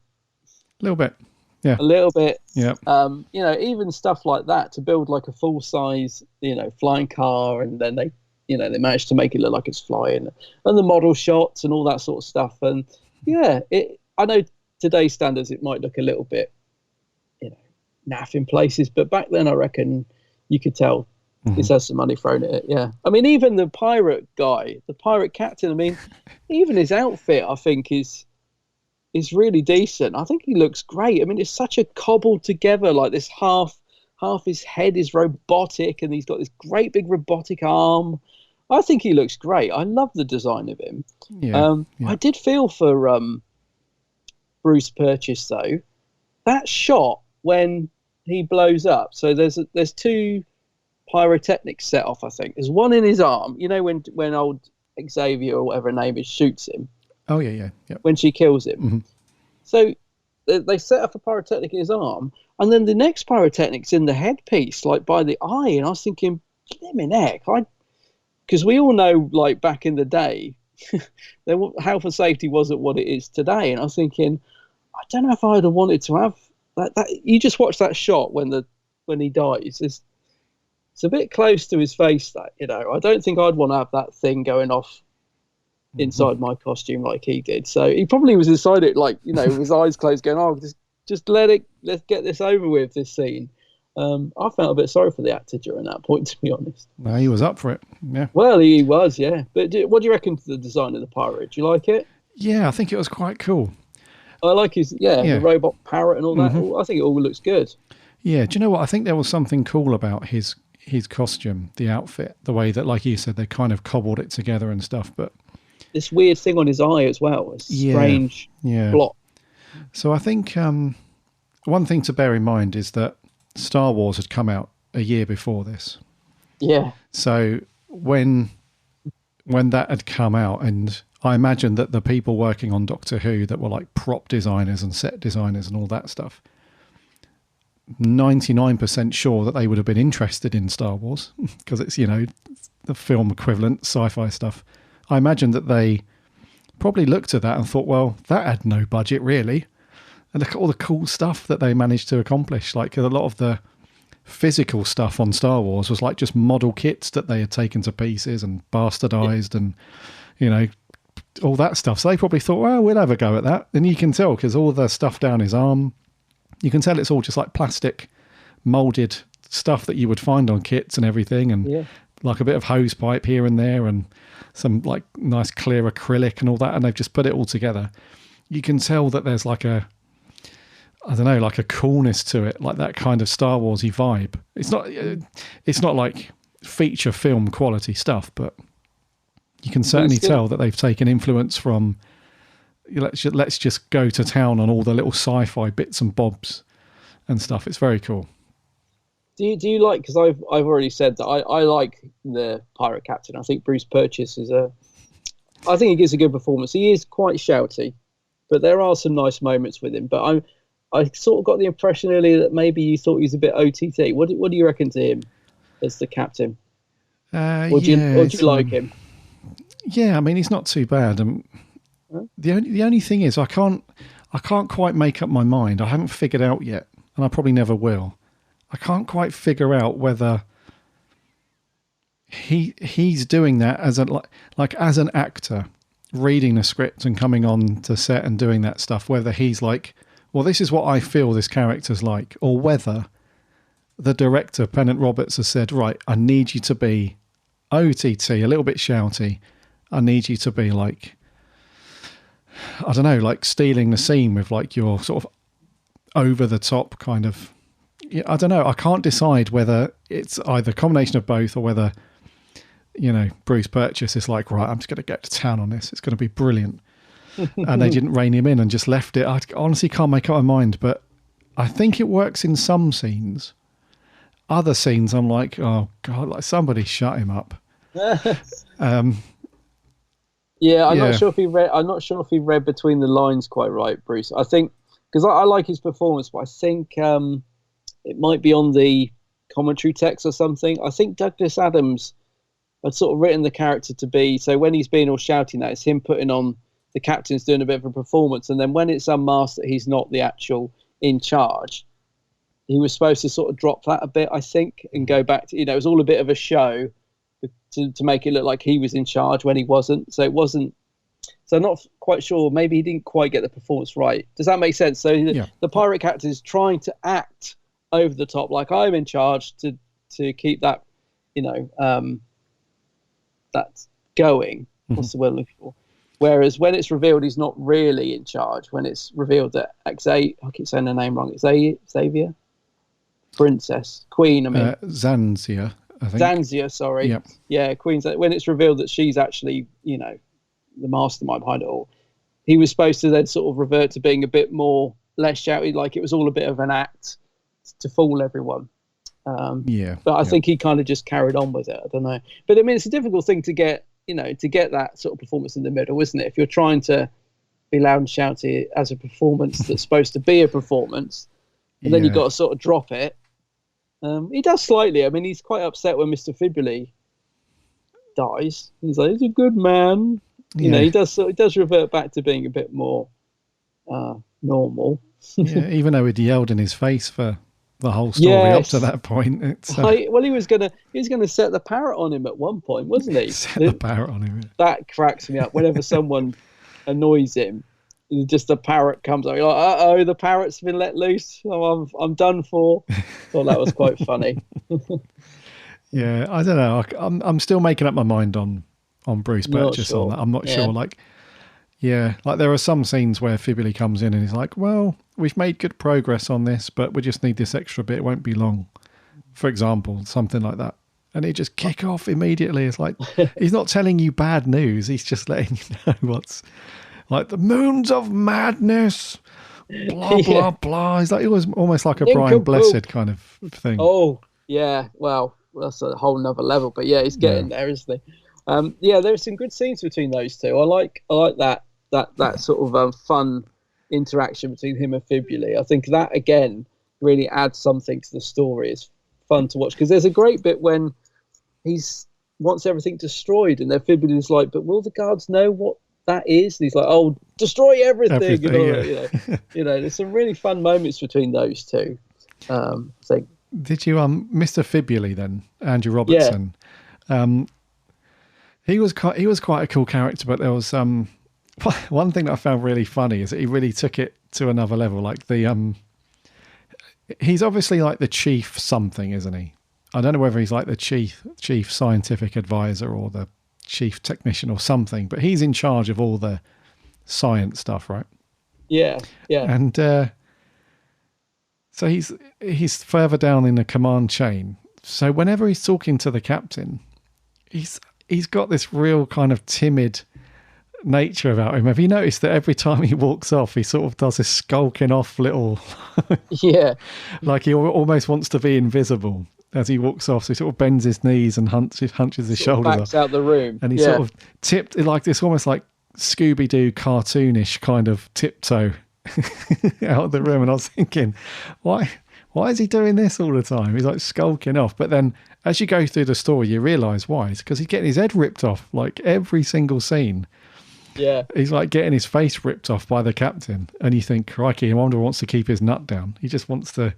A little bit. Yeah. A little bit. Yeah. You know, even stuff like that, to build like a full size, you know, flying car, and then they managed to make it look like it's flying, and the model shots and all that sort of stuff. And yeah, I know today's standards, it might look a little bit, you know, naff in places, but back then I reckon you could tell this has some money thrown at it. Yeah. I mean, even the pirate guy, the pirate captain, I mean, even his outfit, I think is really decent. I think he looks great. I mean, it's such a cobbled together, like this half his head is robotic, and he's got this great big robotic arm. I think he looks great. I love the design of him. Yeah, I did feel for Bruce Purchase though. That shot when he blows up. So there's 2 pyrotechnics set off. I think there's one in his arm. You know when old Xavier or whatever her name is shoots him. Oh yeah. When she kills him. Mm-hmm. So they set up a pyrotechnic in his arm, and then the next pyrotechnic's in the headpiece, like by the eye. And I was thinking, blimmin' heck, because we all know, like back in the day, health and safety wasn't what it is today. And I was thinking, I don't know if I'd have wanted to have that. You just watch that shot when he dies. It's a bit close to his face. That, you know, I don't think I'd want to have that thing going off inside my costume like he did. So he probably was inside it, like, you know, with his eyes closed, going, "Oh, just let's get this over with, this scene." I felt a bit sorry for the actor during that point, to be honest. No, he was up for it. Yeah. Well, he was, yeah. But what do you reckon to the design of the pirate? Do you like it? Yeah, I think it was quite cool. I like his, the robot parrot and all that. I think it all looks good. Yeah, do you know what? I think there was something cool about his costume, the outfit, the way that, like you said, they kind of cobbled it together and stuff. But this weird thing on his eye as well. It's strange blot. So I think one thing to bear in mind is that Star Wars had come out a year before this. Yeah. So when that had come out, and I imagine that the people working on Doctor Who that were like prop designers and set designers and all that stuff, 99% sure that they would have been interested in Star Wars because it's, you know, the film equivalent sci-fi stuff. I imagine that they probably looked at that and thought, well, that had no budget really. And look at all the cool stuff that they managed to accomplish. Like a lot of the physical stuff on Star Wars was like just model kits that they had taken to pieces and bastardized and, you know, all that stuff. So they probably thought, well, we'll have a go at that. And you can tell because all the stuff down his arm, you can tell it's all just like plastic molded stuff that you would find on kits and everything. And like a bit of hose pipe here and there and some like nice clear acrylic and all that. And they've just put it all together. You can tell that there's like I don't know, like a coolness to it, like that kind of Star Warsy vibe. It's not like feature film quality stuff, but you can certainly tell that they've taken influence from. Let's just go to town on all the little sci-fi bits and bobs and stuff. It's very cool. Do you like? Because I've already said that I like the pirate captain. I think Bruce Purchase I think he gives a good performance. He is quite shouty, but there are some nice moments with him. But I sort of got the impression earlier that maybe you thought he was a bit OTT. What do you reckon to him as the captain? Or do you like him? Yeah, I mean, he's not too bad. The only thing is, I can't quite make up my mind. I haven't figured out yet, and I probably never will. I can't quite figure out whether he's doing that as as an actor, reading the script and coming on to set and doing that stuff. Whether he's like, well, this is what I feel this character's like, or whether the director, Pennant Roberts, has said, right, I need you to be OTT, a little bit shouty. I need you to be like, I don't know, like stealing the scene with like your sort of over the top kind of. I don't know. I can't decide whether it's either a combination of both or whether, Bruce Purchase is like, right, I'm just going to get to town on this. It's going to be brilliant. And they didn't rein him in and just left it. I honestly can't make up my mind, but I think it works in some scenes. Other scenes, I'm like, oh God, like somebody shut him up. I'm not sure if he read. I'm not sure if he read between the lines quite right, Bruce. I think because I like his performance, but I think it might be on the commentary text or something. I think Douglas Adams had sort of written the character to be so when he's being all shouting, that it's him putting on the captain's doing a bit of a performance, and then when it's unmasked that he's not the actual in charge, he was supposed to sort of drop that a bit, I think, and go back to, it was all a bit of a show to make it look like he was in charge when he wasn't. So it wasn't. So I'm not quite sure. Maybe he didn't quite get the performance right. Does that make sense? So the pirate captain is trying to act over the top, like I'm in charge to keep that, that's going. What's the word I'm looking for? Whereas when it's revealed he's not really in charge, when it's revealed that I keep saying her name wrong, Xavier? Princess. Queen, I mean. Zanzia, I think. Zanzia, sorry. Yep. Yeah, Queen. When it's revealed that she's actually, the mastermind behind it all, he was supposed to then sort of revert to being a bit more less shouty, like it was all a bit of an act to fool everyone. But I think he kind of just carried on with it. I don't know. But I mean, it's a difficult thing to get, to get that sort of performance in the middle, isn't it? If you're trying to be loud and shouty as a performance that's supposed to be a performance, and then you've got to sort of drop it. He does slightly. I mean, he's quite upset when Mr. Fibuli dies. He's like, he's a good man. He does revert back to being a bit more normal. Even though he'd yelled in his face for the whole story up to that point. It's, he was gonna set the parrot on him at one point, wasn't he? Set the parrot on him. That cracks me up. Whenever someone annoys him, just the parrot comes out. You're like, uh-oh, the parrot's been let loose. Oh, I'm done for. Thought that was quite funny. Yeah, I don't know. I'm still making up my mind on Bruce Purchase on that. I'm not sure. Like there are some scenes where Fibuli comes in and he's like, well, we've made good progress on this, but we just need this extra bit. It won't be long. For example, something like that. And he just kick off immediately. It's like, he's not telling you bad news. He's just letting you know what's like the moons of madness, blah, blah, blah. He's like, it was almost like a Brian Blessed kind of thing. Oh, yeah. Well, that's a whole nother level, but yeah, he's getting there, isn't he? There's some good scenes between those two. I like that sort of fun interaction between him and Fibuli. I think that again really adds something to the story. It's fun to watch because there's a great bit when he wants everything destroyed, and then Fibuli's like, "But will the guards know what that is?" And he's like, "Oh, destroy everything!" There's some really fun moments between those two. Did you Mr. Fibuli then, Andrew Robertson? Yeah. He was quite a cool character, but there was one thing that I found really funny is that he really took it to another level. Like he's obviously like the chief something, isn't he? I don't know whether he's like the chief scientific advisor or the chief technician or something, but he's in charge of all the science stuff, right? Yeah. And So he's further down in the command chain. So whenever he's talking to the captain, he's got this real kind of timid nature about him. Have you noticed that every time he walks off, he sort of does this skulking off little... Yeah. Like he almost wants to be invisible as he walks off. So he sort of bends his knees and hunches his shoulders backs out the room. And he sort of tipped like this, almost like Scooby-Doo cartoonish kind of tiptoe out of the room. And I was thinking, why is he doing this all the time? He's like skulking off. But then as you go through the story, you realise why. It's because he's getting his head ripped off like every single scene. Yeah. He's like getting his face ripped off by the captain. And you think, crikey, I wonder wants to keep his nut down. He just wants to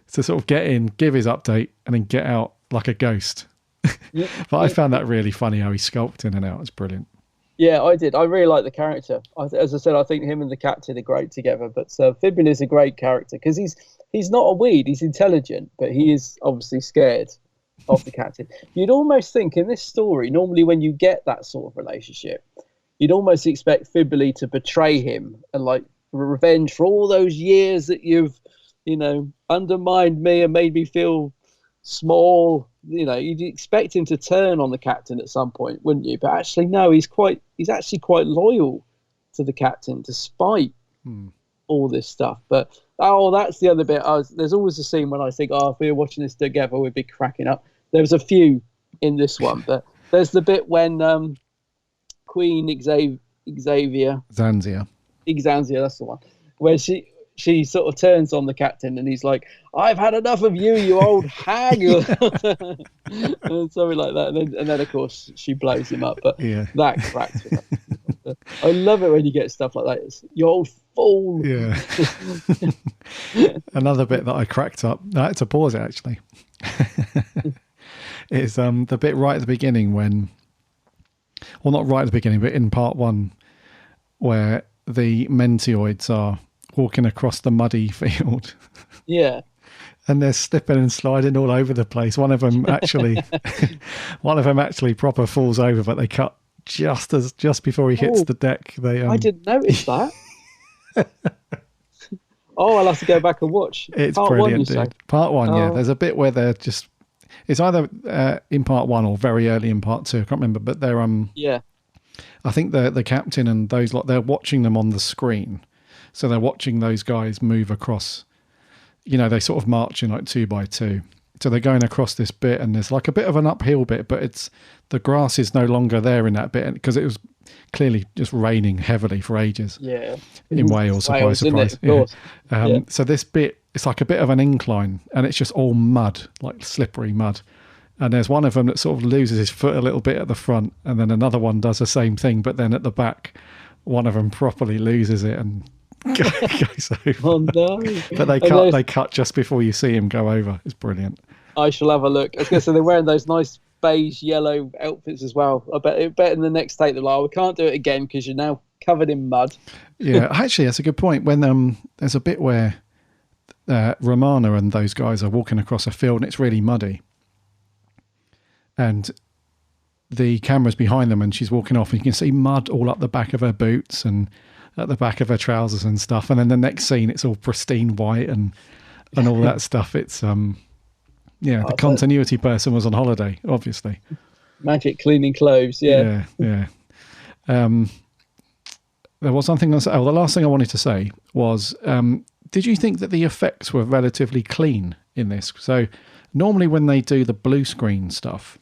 sort of get in, give his update, and then get out like a ghost. But I found that really funny how he sculpted in and out. It's brilliant. Yeah, I did. I really like the character. As I said, I think him and the captain are great together. But Fibuli is a great character because he's not a weed. He's intelligent, but he is obviously scared of the captain. You'd almost think in this story, normally when you get that sort of relationship, you'd almost expect Fibuli to betray him and like revenge for all those years that you've, undermined me and made me feel small. You'd expect him to turn on the captain at some point, wouldn't you? But actually, no, he's actually quite loyal to the captain despite all this stuff. But that's the other bit. There's always a scene when I think, if we were watching this together, we'd be cracking up. There was a few in this one, but there's the bit when Queen Xavier, that's the one, where she sort of turns on the captain and he's like, I've had enough of you, you old hag. and something like that. And then, of course, she blows him up. But that cracks me up. I love it when you get stuff like that. It's, you old fool. Yeah. Another bit that I cracked up, I had to pause it actually, is the bit right at the beginning when, well, not right at the beginning, but in part one, where the Mentioids are walking across the muddy field. Yeah. And they're slipping and sliding all over the place. One of them actually proper falls over, but they cut just before he hits the deck. I didn't notice that. I'll have to go back and watch. It's part brilliant, one, dude. Part one, yeah. There's a bit where they're just, it's either in part one or very early in part two. I can't remember, but they're yeah. I think the captain and those lot, they're watching them on the screen. So they're watching those guys move across, they sort of march in like 2 by 2. So they're going across this bit and there's like a bit of an uphill bit, but the grass is no longer there in that bit because it was clearly just raining heavily for ages. Yeah. In Wales, surprise. Yeah. So this bit, it's like a bit of an incline and it's just all mud, like slippery mud. And there's one of them that sort of loses his foot a little bit at the front and then another one does the same thing, but then at the back, one of them properly loses it and goes over. Oh no! But they cut just before you see him go over. It's brilliant. I shall have a look. I was going to say they're wearing those nice beige yellow outfits as well. I bet in the next take they're like, we can't do it again because you're now covered in mud. Yeah, actually, that's a good point. When there's a bit where Romana and those guys are walking across a field and it's really muddy, and the camera's behind them and she's walking off and you can see mud all up the back of her boots and at the back of her trousers and stuff. And then the next scene, it's all pristine white and all that stuff. It's, the continuity person was on holiday, obviously. Magic cleaning clothes, yeah. Yeah. There was something else. The last thing I wanted to say was, did you think that the effects were relatively clean in this? So normally when they do the blue screen stuff,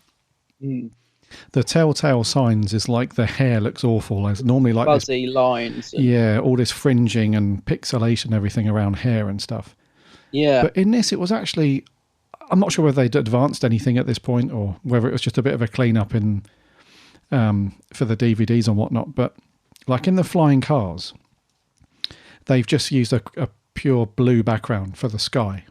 the telltale signs is like the hair looks awful. There's normally like fuzzy lines. All this fringing and pixelation, everything around hair and stuff. Yeah. But in this, it was actually, I'm not sure whether they'd advanced anything at this point or whether it was just a bit of a clean up in for the DVDs and whatnot. But like in the flying cars, they've just used a pure blue background for the sky.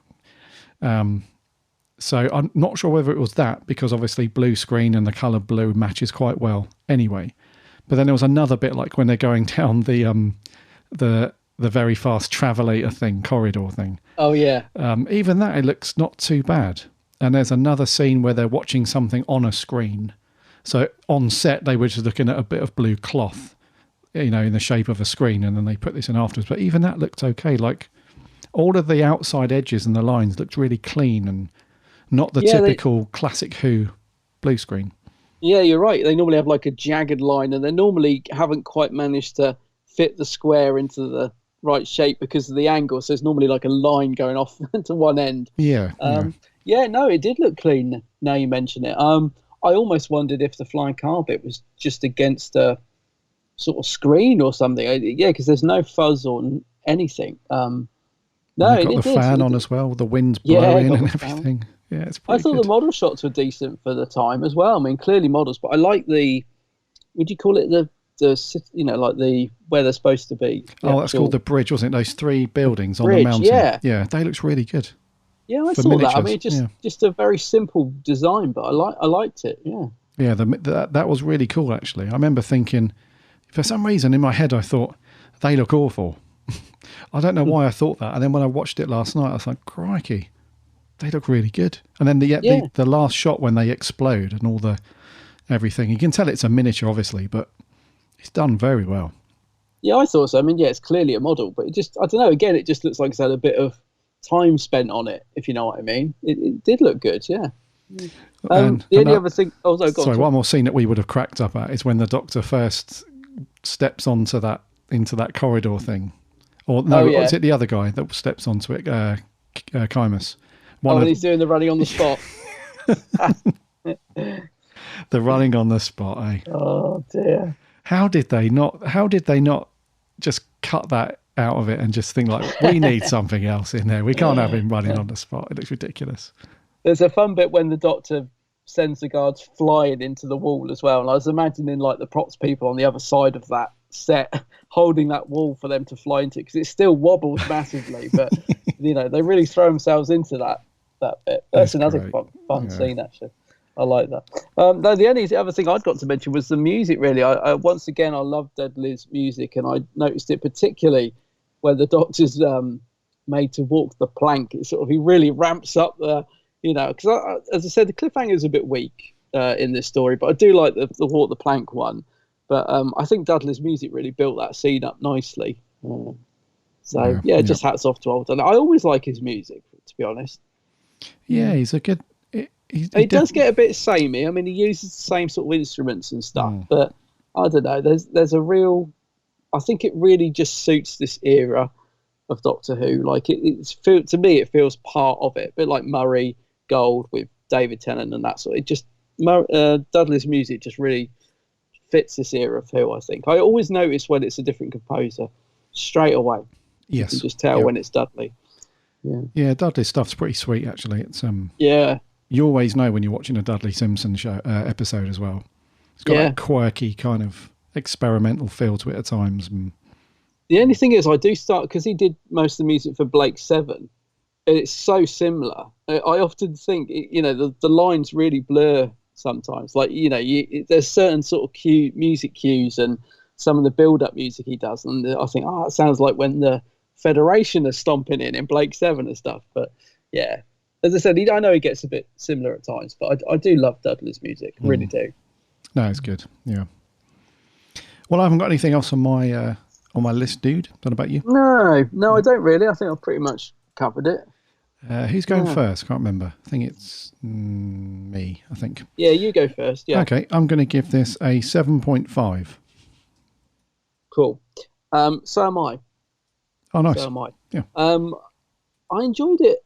So I'm not sure whether it was that, because obviously blue screen and the colour blue matches quite well anyway. But then there was another bit like when they're going down the very fast travelator corridor thing. Oh, yeah. Even that, it looks not too bad. And there's another scene where they're watching something on a screen. So on set, they were just looking at a bit of blue cloth, in the shape of a screen, and then they put this in afterwards. But even that looked okay. Like, all of the outside edges and the lines looked really clean and not the typical classic Who blue screen. Yeah, you're right. They normally have like a jagged line, and they normally haven't quite managed to fit the square into the right shape because of the angle. So it's normally like a line going off to one end. Yeah. No, it did look clean. Now you mention it. I almost wondered if the flying carpet was just against a sort of screen or something. Because there's no fuzz or anything. No, it got the fan on as well. The wind's blowing and everything. Yeah, it's pretty I thought good. the model shots were decent for the time as well. I mean, clearly models, but I like would you call it the like the where they're supposed to be? That's called the bridge, wasn't it? Those 3 buildings on the mountain. Yeah, they looked really good. Yeah, I saw that. I mean, just a very simple design, but I liked it. Yeah. Yeah, that was really cool, actually. I remember thinking, for some reason in my head, I thought, they look awful. I don't know why I thought that. And then when I watched it last night, I was like, crikey, they look really good. And then the last shot when they explode and all the everything, you can tell it's a miniature, obviously, but it's done very well. Yeah, I thought so. I mean, it's clearly a model, but it just, I don't know, again, it just looks like it's had a bit of time spent on it, if you know what I mean. It did look good, yeah. The only other thing... Oh, no, go on. One more scene that we would have cracked up at is when the Doctor first steps into that corridor thing. Or no, is it the other guy that steps onto it? Chymus. When he's doing the running on the spot. The running on the spot, eh? Oh dear. How did they not just cut that out of it and just think like, we need something else in there. We can't have him running on the spot. It looks ridiculous. There's a fun bit when the Doctor sends the guards flying into the wall as well. And I was imagining like the props people on the other side of that set holding that wall for them to fly into, because it still wobbles massively. But they really throw themselves into that bit. That's another fun scene, actually. I like that. No, the only other thing I'd got to mention was the music, really. I once again, I love Dudley's music, and I noticed it particularly when the Doctor's made to walk the plank. It's he really ramps up the, because as I said, the cliffhanger is a bit weak in this story, but I do like the walk the plank one. But I think Dudley's music really built that scene up nicely. Just hats off to old Dudley. I always like his music, to be honest. Yeah, he's a good... He does get a bit samey. I mean, he uses the same sort of instruments and stuff, but I don't know. There's a real... I think it really just suits this era of Doctor Who. Like, to me, it feels part of it. A bit like Murray Gold with David Tennant and that sort of... It just... Dudley's music just really fits this era of Who, I think. I always notice when it's a different composer straight away. Yes. You can just tell when it's Dudley. Yeah, Dudley's stuff's pretty sweet, actually. It's you always know when you're watching a Dudley Simpson show episode as well. It's got that quirky kind of experimental feel to it at times. The only thing is, I do start, because he did most of the music for Blake 7, and it's so similar. I often think, the lines really blur sometimes. Like, there's certain sort of music cues and some of the build-up music he does, and I think, it sounds like when the Federation are stomping in Blake 7 and stuff. But yeah, as I said, I know he gets a bit similar at times, but I do love Dudley's music. I really do. No, it's good. Yeah. Well, I haven't got anything else on my list, dude. What about you? No, I don't really. I think I've pretty much covered it. Who's going first? Can't remember. I think it's me, I think. Yeah, you go first. Yeah. Okay, I'm going to give this a 7.5. Cool. So am I. Oh, nice. So am I. Yeah. I enjoyed it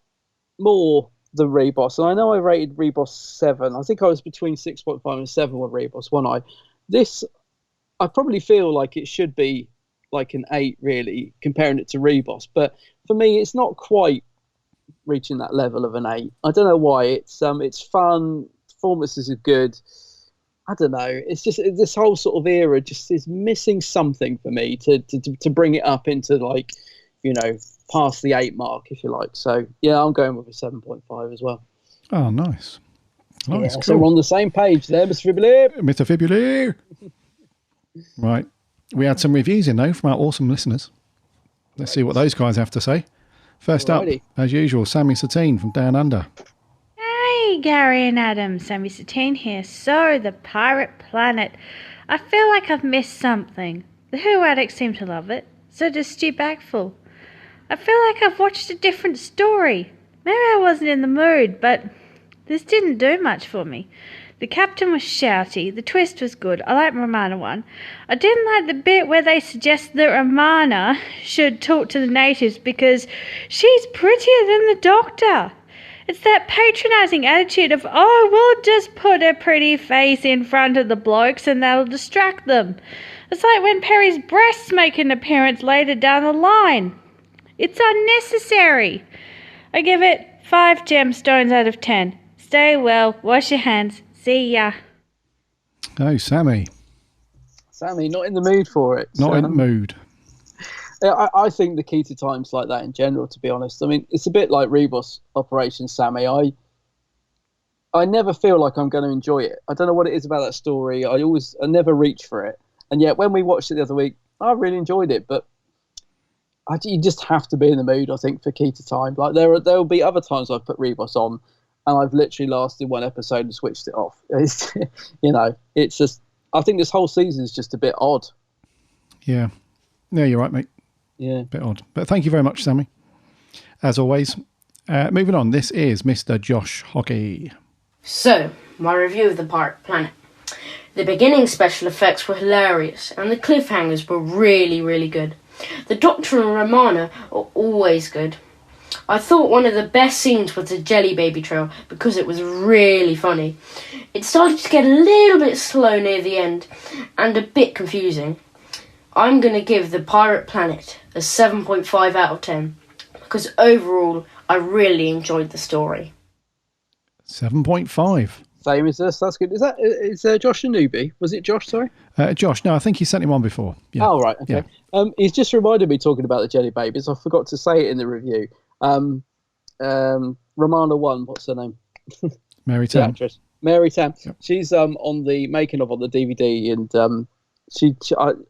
more than Reboss, and I know I rated Reboss 7. I think I was between 6.5 and 7 with Reboss, wasn't I? This, I probably feel like it should be like an 8, really, comparing it to Reboss. But for me, it's not quite reaching that level of an 8. I don't know why. It's fun. Performances are good. I don't know. It's just this whole sort of era just is missing something for me to bring it up into, like, past the 8 mark, if you like. So yeah, I'm going with a 7.5 as well. Oh, nice. Nice. Cool. So we're on the same page there, Mr. Fibuli. Mr. Fibuli. Right. We had some reviews in, though, from our awesome listeners. Let's see what those guys have to say. First up, as usual, Sammy Satine from Down Under. Hey, Gary and Adam. Sammy Satine here. So, the Pirate Planet. I feel like I've missed something. The Who addicts seem to love it. So does Stu Bagfull. I feel like I've watched a different story. Maybe I wasn't in the mood, but this didn't do much for me. The captain was shouty, the twist was good, I like Romana one. I didn't like the bit where they suggest that Romana should talk to the natives because she's prettier than the Doctor. It's that patronising attitude of, oh, we'll just put a pretty face in front of the blokes and that'll distract them. It's like when Perry's breasts make an appearance later down the line. It's unnecessary. I give it 5 gemstones out of 10. Stay well, wash your hands. See ya. Oh, Sammy. Sammy, not in the mood for it. Not in the mood. I think the key to times like that in general, to be honest. I mean, it's a bit like Rebus Operation Sammy. I never feel like I'm going to enjoy it. I don't know what it is about that story. I never reach for it. And yet when we watched it the other week, I really enjoyed it. But you just have to be in the mood, I think, for key to time. Like there will be other times I've put Rebus on and I've literally lasted one episode and switched it off. It's, it's just, I think this whole season is just a bit odd. Yeah. No, you're right, mate. Yeah. Bit odd. But thank you very much, Sammy. As always. Moving on, this is Mr. Josh Hockey. So, my review of The Pirate Planet. The beginning special effects were hilarious, and the cliffhangers were really, really good. The Doctor and Romana are always good. I thought one of the best scenes was the Jelly Baby trail, because it was really funny. It started to get a little bit slow near the end, and a bit confusing. I'm going to give The Pirate Planet a 7.5 out of 10, because overall, I really enjoyed the story. 7.5. Same as us, that's good. Is Josh a newbie? Was it Josh, sorry? Josh, no, I think he sent him on before. Yeah. Oh, right, okay. Yeah. He's just reminded me, talking about the Jelly Babies, I forgot to say it in the review. Romana 1, what's her name? Mary Tam. The actress. Mary Tam. Yep. She's on the making of on the DVD, and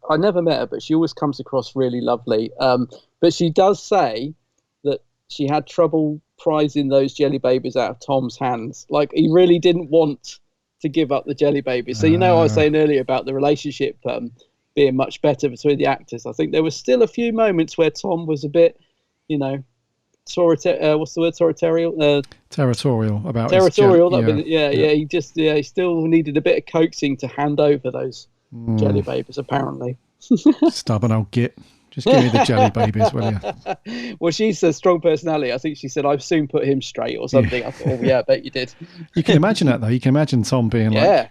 I never met her, but she always comes across really lovely. But she does say that she had trouble prizing those Jelly Babies out of Tom's hands. Like, he really didn't want to give up the Jelly Babies. So, I was saying earlier about the relationship being much better between the actors. I think there was still a few moments where Tom was a bit, what's the word? Territorial? Territorial about territorial. his He still needed a bit of coaxing to hand over those Jelly Babies, apparently. Stubborn old git. Just give me the Jelly Babies, will you? Well, she's a strong personality. I think she said, I've soon put him straight or something. I thought, I bet you did. You can imagine that, though. You can imagine Tom being like,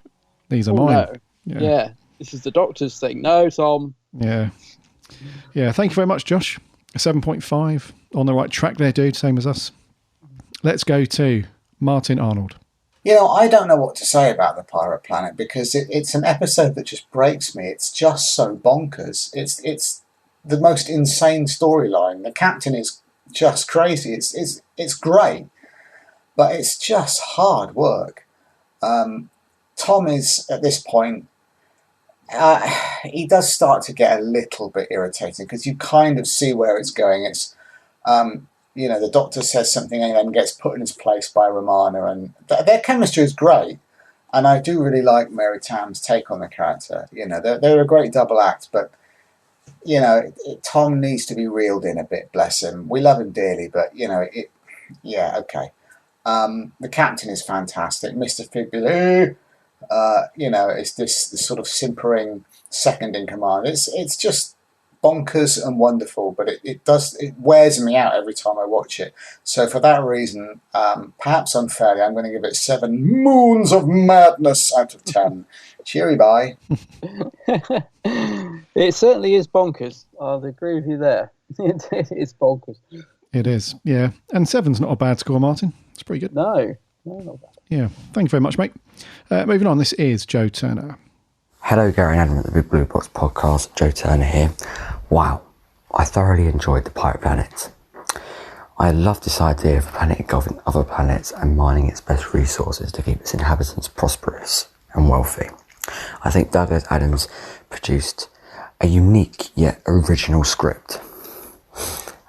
these are mine. No. Yeah, this is the Doctor's thing. No, Tom. Yeah. Yeah, thank you very much, Josh. 7.5. On the right track there, dude. Same as us. Let's go to Martin Arnold. I don't know what to say about The Pirate Planet, because it's an episode that just breaks me. It's just so bonkers. It's the most insane storyline. The captain is just crazy. It's great, but it's just hard work. Tom is, at this point, he does start to get a little bit irritating, because you kind of see where it's going. It's the Doctor says something and then gets put in his place by Romana, and their chemistry is great. And I do really like Mary Tam's take on the character. They're a great double act, but Tom needs to be reeled in a bit. Bless him. We love him dearly, but okay. The captain is fantastic, Mr. Fibuli. It's this sort of simpering second in command. It's just bonkers and wonderful, but it wears me out every time I watch it. So for that reason, perhaps unfairly, I'm going to give it 7 moons of madness out of 10. Cheery bye. It certainly is bonkers. I'll agree with you there. It is bonkers. It is, yeah. And 7's not a bad score, Martin. It's pretty good. No, not bad. Yeah, thank you very much, mate. Moving on, this is Joe Turner. Hello, Gary and Adam at the Big Blue Box podcast. Joe Turner here. Wow, I thoroughly enjoyed The Pirate Planet. I love this idea of a planet engulfing other planets and mining its best resources to keep its inhabitants prosperous and wealthy. I think Douglas Adams produced a unique yet original script.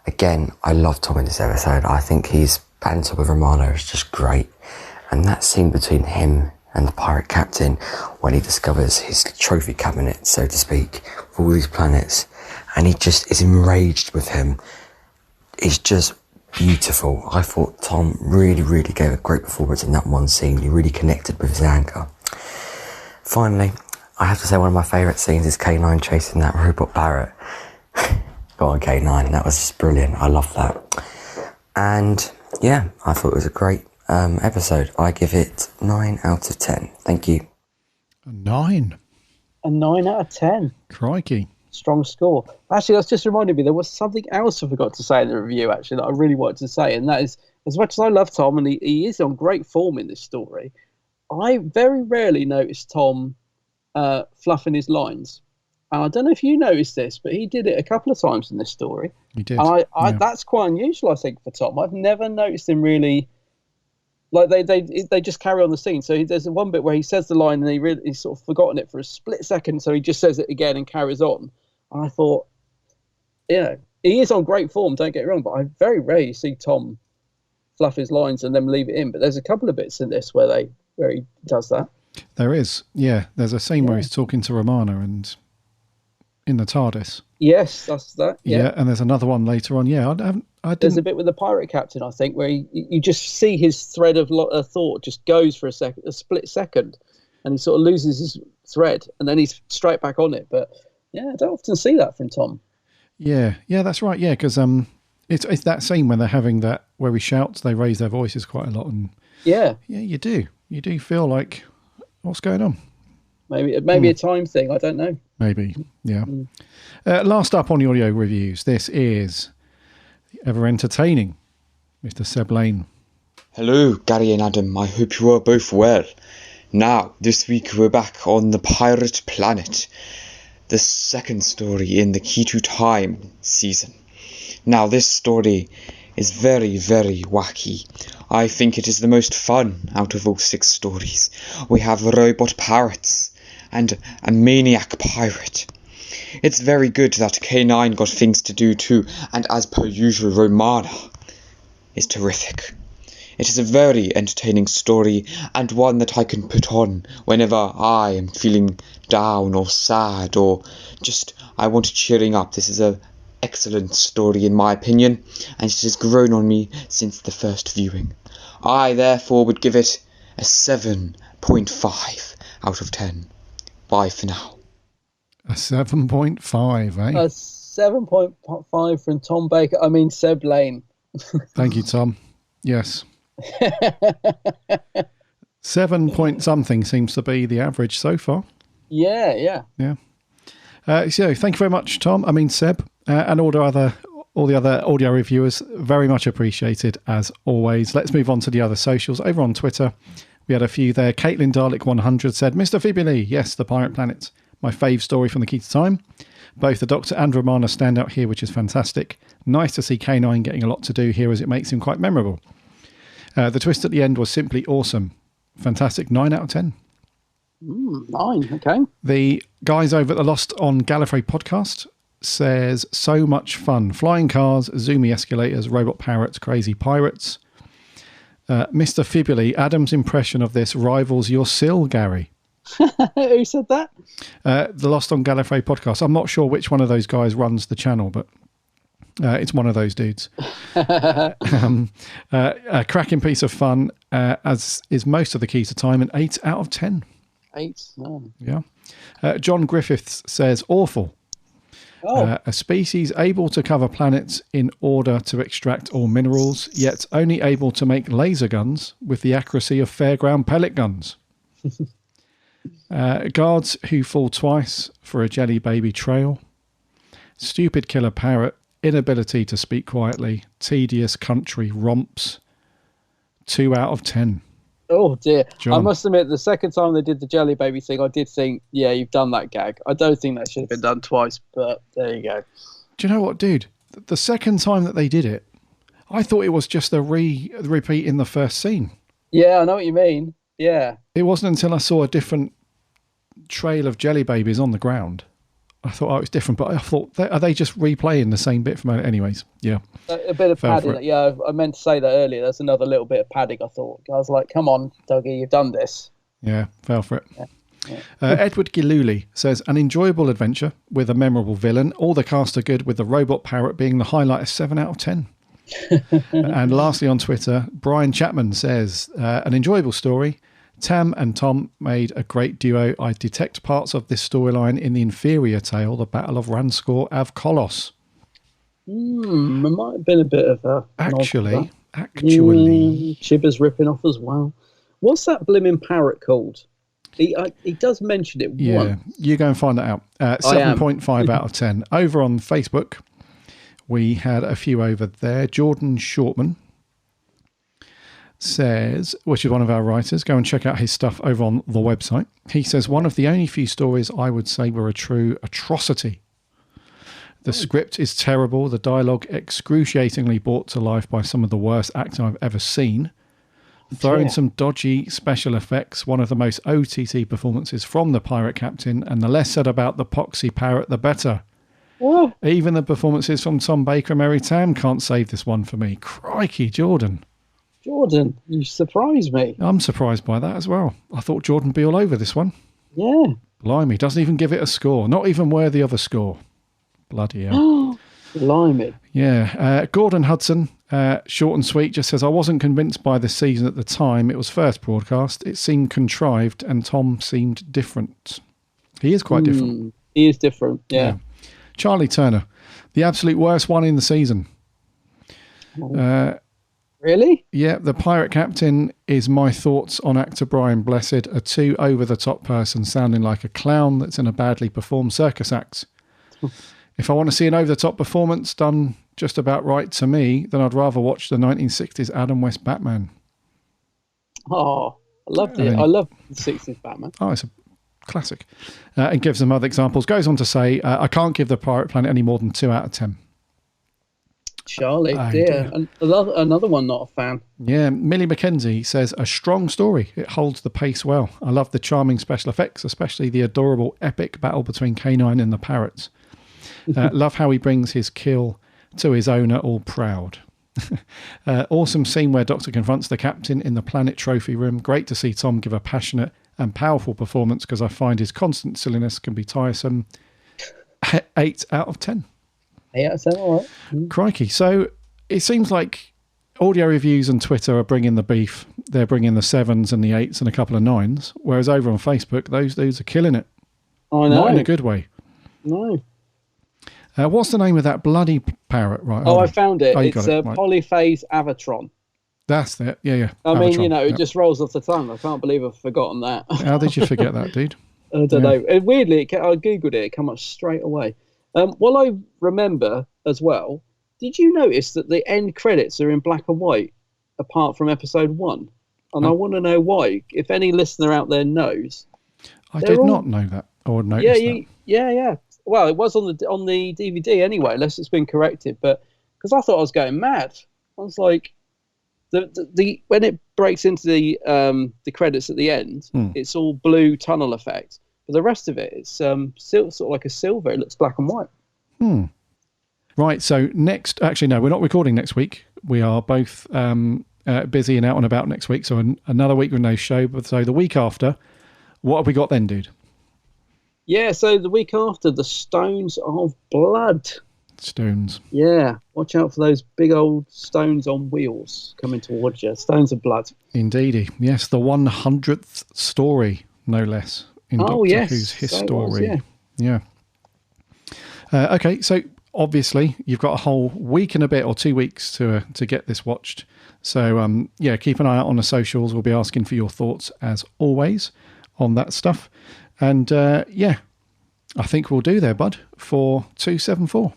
Again, I love Tom in this episode. I think his banter with Romana is just great. And that scene between him and the pirate captain, when he discovers his trophy cabinet, so to speak, for all these planets, and he just is enraged with him. is just beautiful. I thought Tom really, really gave a great performance in that one scene. He really connected with his anchor. Finally, I have to say one of my favourite scenes is K9 chasing that robot parrot. Go on, K9. That was just brilliant. I love that. And yeah, I thought it was a great episode. I give it 9 out of 10. Thank you. A 9. A 9 out of 10. Crikey. Strong score. Actually, that's just reminded me, there was something else I forgot to say in the review, actually, that I really wanted to say, and that is, as much as I love Tom, and he is on great form in this story, I very rarely notice Tom fluffing his lines. And I don't know if you noticed this, but he did it a couple of times in this story. He did. And that's quite unusual, I think, for Tom. I've never noticed him really... Like, they just carry on the scene. So there's one bit where he says the line and he's sort of forgotten it for a split second, so he just says it again and carries on. And I thought, yeah, he is on great form, don't get me wrong, but I very rarely see Tom fluff his lines and then leave it in. But there's a couple of bits in this where he does that. There is, yeah. There's a scene where he's talking to Romana and in the TARDIS. Yes, that's that. Yeah, and there's another one later on. Yeah, there's a bit with the pirate captain, I think, where you just see his thread of thought just goes for a split second, and he sort of loses his thread, and then he's straight back on it. But yeah, I don't often see that from Tom. Yeah, that's right. Yeah, because it's that scene when they're having that where he shouts, they raise their voices quite a lot, and yeah, you do feel like what's going on. Maybe a time thing. I don't know. Maybe, yeah. Last up on the audio reviews, this is the ever-entertaining Mr. Seb Lane. Hello, Gary and Adam. I hope you are both well. Now, this week we're back on the Pirate Planet, the second story in the Key to Time season. Now, this story is very, very wacky. I think it is the most fun out of all 6 stories. We have robot parrots and a maniac pirate. It's very good that K9 got things to do too, and as per usual, Romana is terrific. It is a very entertaining story, and one that I can put on whenever I am feeling down or sad, or just I want cheering up. This is an excellent story in my opinion, and it has grown on me since the first viewing. I therefore would give it a 7.5 out of 10. Bye for now. A 7.5, eh? A 7.5 from Tom Baker. I mean, Seb Lane. Thank you, Tom. Yes. 7 point something seems to be the average so far. Yeah. So thank you very much, Tom. I mean, Seb, and all the other audio reviewers. Very much appreciated, as always. Let's move on to the other socials. Over on Twitter, we had a few there. Caitlin Dalek 100 said, Mr. Fibuli, yes, the Pirate Planet. My fave story from the Key to Time. Both the Doctor and Romana stand out here, which is fantastic. Nice to see K9 getting a lot to do here, as it makes him quite memorable. The twist at the end was simply awesome. Fantastic. 9 out of 10. 9, okay. The guys over at the Lost on Gallifrey podcast says, so much fun. Flying cars, zoomy escalators, robot parrots, crazy pirates. Mr. Fibuli, Adam's impression of this rivals your Sill, Gary. Who said that? The Lost on Gallifrey podcast. I'm not sure which one of those guys runs the channel, but it's one of those dudes. A cracking piece of fun, as is most of the Key to Time, an 8 out of 10. 8? No. Yeah. John Griffiths says, awful. A species able to cover planets in order to extract all minerals, yet only able to make laser guns with the accuracy of fairground pellet guns. Guards who fall twice for a jelly baby trail. Stupid killer parrot. Inability to speak quietly. Tedious country romps. 2 out of 10. Oh dear. John. I must admit, the second time they did the jelly baby thing, I did think, yeah, you've done that gag. I don't think that should have been done twice, but there you go. Do you know what, dude? The second time that they did it, I thought it was just a repeat in the first scene. Yeah, I know what you mean. Yeah. It wasn't until I saw a different trail of jelly babies on the ground. I thought, it's different, but I thought, are they just replaying the same bit from anyways? Yeah. A bit of padding. Yeah, I meant to say that earlier. There's another little bit of padding, I thought. I was like, come on, Dougie, you've done this. Yeah, fell for it. Yeah. Edward Giluli says, an enjoyable adventure with a memorable villain. All the cast are good, with the robot parrot being the highlight of 7 out of 10. And lastly on Twitter, Brian Chapman says, an enjoyable story. Tam and Tom made a great duo. I detect parts of this storyline in the inferior tale, The Battle of Ranskor Av Kolos. It might have been a bit of a... Actually. Chibber's ripping off as well. What's that blimmin' parrot called? He does mention it once. You go and find that out. 7.5 out of 10. Over on Facebook, we had a few over there. Jordan Shortman says, which is one of our writers, go and check out his stuff over on the website. He says, one of the only few stories I would say were a true atrocity. The script is terrible. The dialogue excruciatingly brought to life by some of the worst acting I've ever seen. Throw in some dodgy special effects, one of the most OTT performances from the pirate captain, and the less said about the poxy parrot, the better. What? Even the performances from Tom Baker and Mary Tam can't save this one for me. Crikey, Jordan. Jordan, you surprised me. I'm surprised by that as well. I thought Jordan would be all over this one. Yeah. Blimey, doesn't even give it a score. Not even worthy of a score. Bloody hell. Blimey. Yeah. Gordon Hudson, short and sweet, just says, I wasn't convinced by this season at the time it was first broadcast. It seemed contrived and Tom seemed different. He is quite different. He is different, yeah. Charlie Turner, the absolute worst one in the season. Really? Yeah, the pirate captain is my thoughts on actor Brian Blessed, a too over-the-top person sounding like a clown that's in a badly performed circus act. If I want to see an over-the-top performance done just about right to me, then I'd rather watch the 1960s Adam West Batman. Oh, I loved it. I love the 60s Batman. Oh, it's a classic. And gives them other examples. Goes on to say, I can't give the Pirate Planet any more than 2 out of 10. Charlie, dear. Another one not a fan. Yeah, Millie McKenzie says, a strong story. It holds the pace well. I love the charming special effects, especially the adorable epic battle between K9 and the parrots. Love how he brings his kill to his owner all proud. Awesome scene where Doctor confronts the captain in the planet trophy room. Great to see Tom give a passionate and powerful performance because I find his constant silliness can be tiresome. 8 out of 10. 8 out of 10, all right. Crikey. So it seems like audio reviews and Twitter are bringing the beef. They're bringing the 7s and the 8s and a couple of 9s. Whereas over on Facebook, those dudes are killing it. I know. Not in a good way. No. What's the name of that bloody parrot? Right. I found it. It's right. Polyphase Avatron. That's it. Yeah. I mean, it just rolls off the tongue. I can't believe I've forgotten that. How did you forget that, dude? I don't know. And weirdly, I Googled it. It came up straight away. Well, I remember as well, did you notice that the end credits are in black and white, apart from episode 1? And I want to know why. If any listener out there knows. I did not know that or notice that. Yeah. Well, it was on the DVD anyway, unless it's been corrected. But because I thought I was going mad, I was like, the when it breaks into the credits at the end, it's all blue tunnel effect. But the rest of it, it's sort of like a silver. It looks black and white. Right. So next, actually, no, we're not recording next week. We are both busy and out and about next week. So another week with no show. But so the week after, what have we got then, dude? Yeah, so the week after, the Stones of Blood. Stones. Yeah, watch out for those big old stones on wheels coming towards you. Stones of Blood. Indeedy. Yes, the 100th story, no less, in Doctor Who's history. Yeah. Okay, so obviously you've got a whole week and a bit or 2 weeks to get this watched. So, keep an eye out on the socials. We'll be asking for your thoughts, as always, on that stuff. And, I think we'll do there, bud, for 274.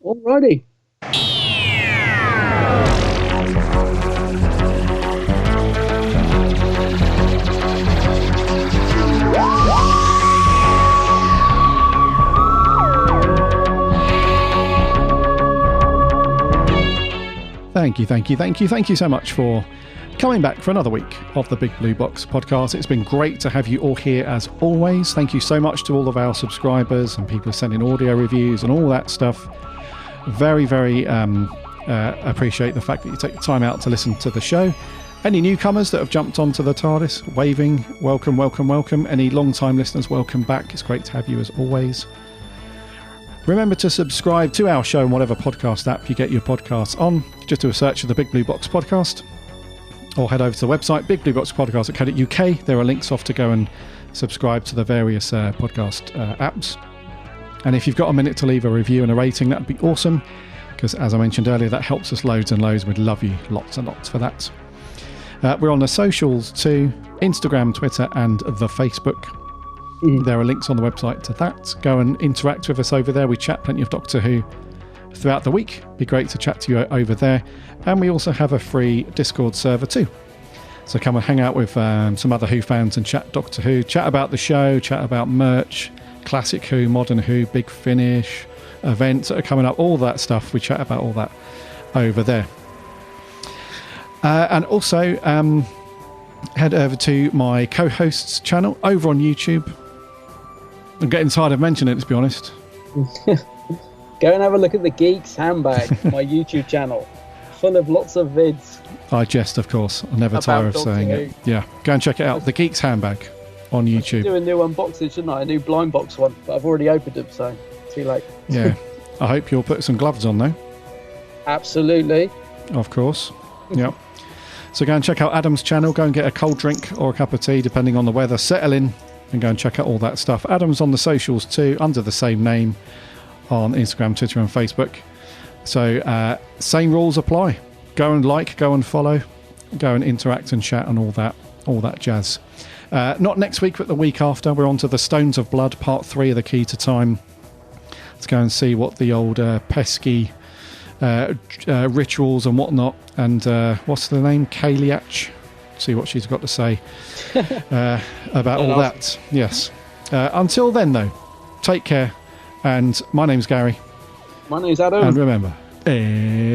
Alrighty. Thank you so much for coming back for another week of the Big Blue Box podcast. It's been great to have you all here as always. Thank you so much to all of our subscribers and people sending audio reviews and all that stuff. Very, very appreciate the fact that you take the time out to listen to the show. Any newcomers that have jumped onto the TARDIS, waving, welcome. Any long-time listeners, welcome back. It's great to have you as always. Remember to subscribe to our show on whatever podcast app you get your podcasts on. Just do a search of the Big Blue Box Podcast, or head over to the website bigblueboxpodcast.co.uk. There are links off to go and subscribe to the various podcast apps. And if you've got a minute to leave a review and a rating, that would be awesome, because as I mentioned earlier, that helps us loads and loads. We'd love you lots and lots for that. We're on the socials too, Instagram, Twitter and the Facebook. There are links on the website to that. Go and interact with us over there. We chat plenty of Doctor Who throughout the week. Be great to chat to you over there. And we also have a free Discord server too. So come and hang out with some other Who fans and chat Doctor Who. Chat about the show, chat about merch, classic Who, modern Who, Big Finish, events that are coming up, all that stuff. We chat about all that over there. And also head over to my co-host's channel over on YouTube. I'm getting tired of mentioning it, to be honest. Go and have a look at the Geeks Handbag, my YouTube channel, full of lots of vids. I jest, of course. I never tire of saying it. Yeah, go and check it out. The Geeks Handbag on YouTube. I should do a new unboxing, shouldn't I? A new blind box one, but I've already opened them, so too late. Yeah, I hope you'll put some gloves on though. Absolutely. Of course. Yep. So go and check out Adam's channel. Go and get a cold drink or a cup of tea, depending on the weather. Settle in and go and check out all that stuff. Adam's on the socials too, under the same name on Instagram, Twitter and Facebook. So same rules apply. Go and like, go and follow, go and interact and chat and all that jazz. Not next week, but the week after. We're on to the Stones of Blood, part 3 of the Key to Time. Let's go and see what the old pesky rituals and whatnot, and what's the name, Kaliach, see what she's got to say about all that. Yes. Until then though, take care, and my name's Gary. My name's Adam. And remember, Allons-y.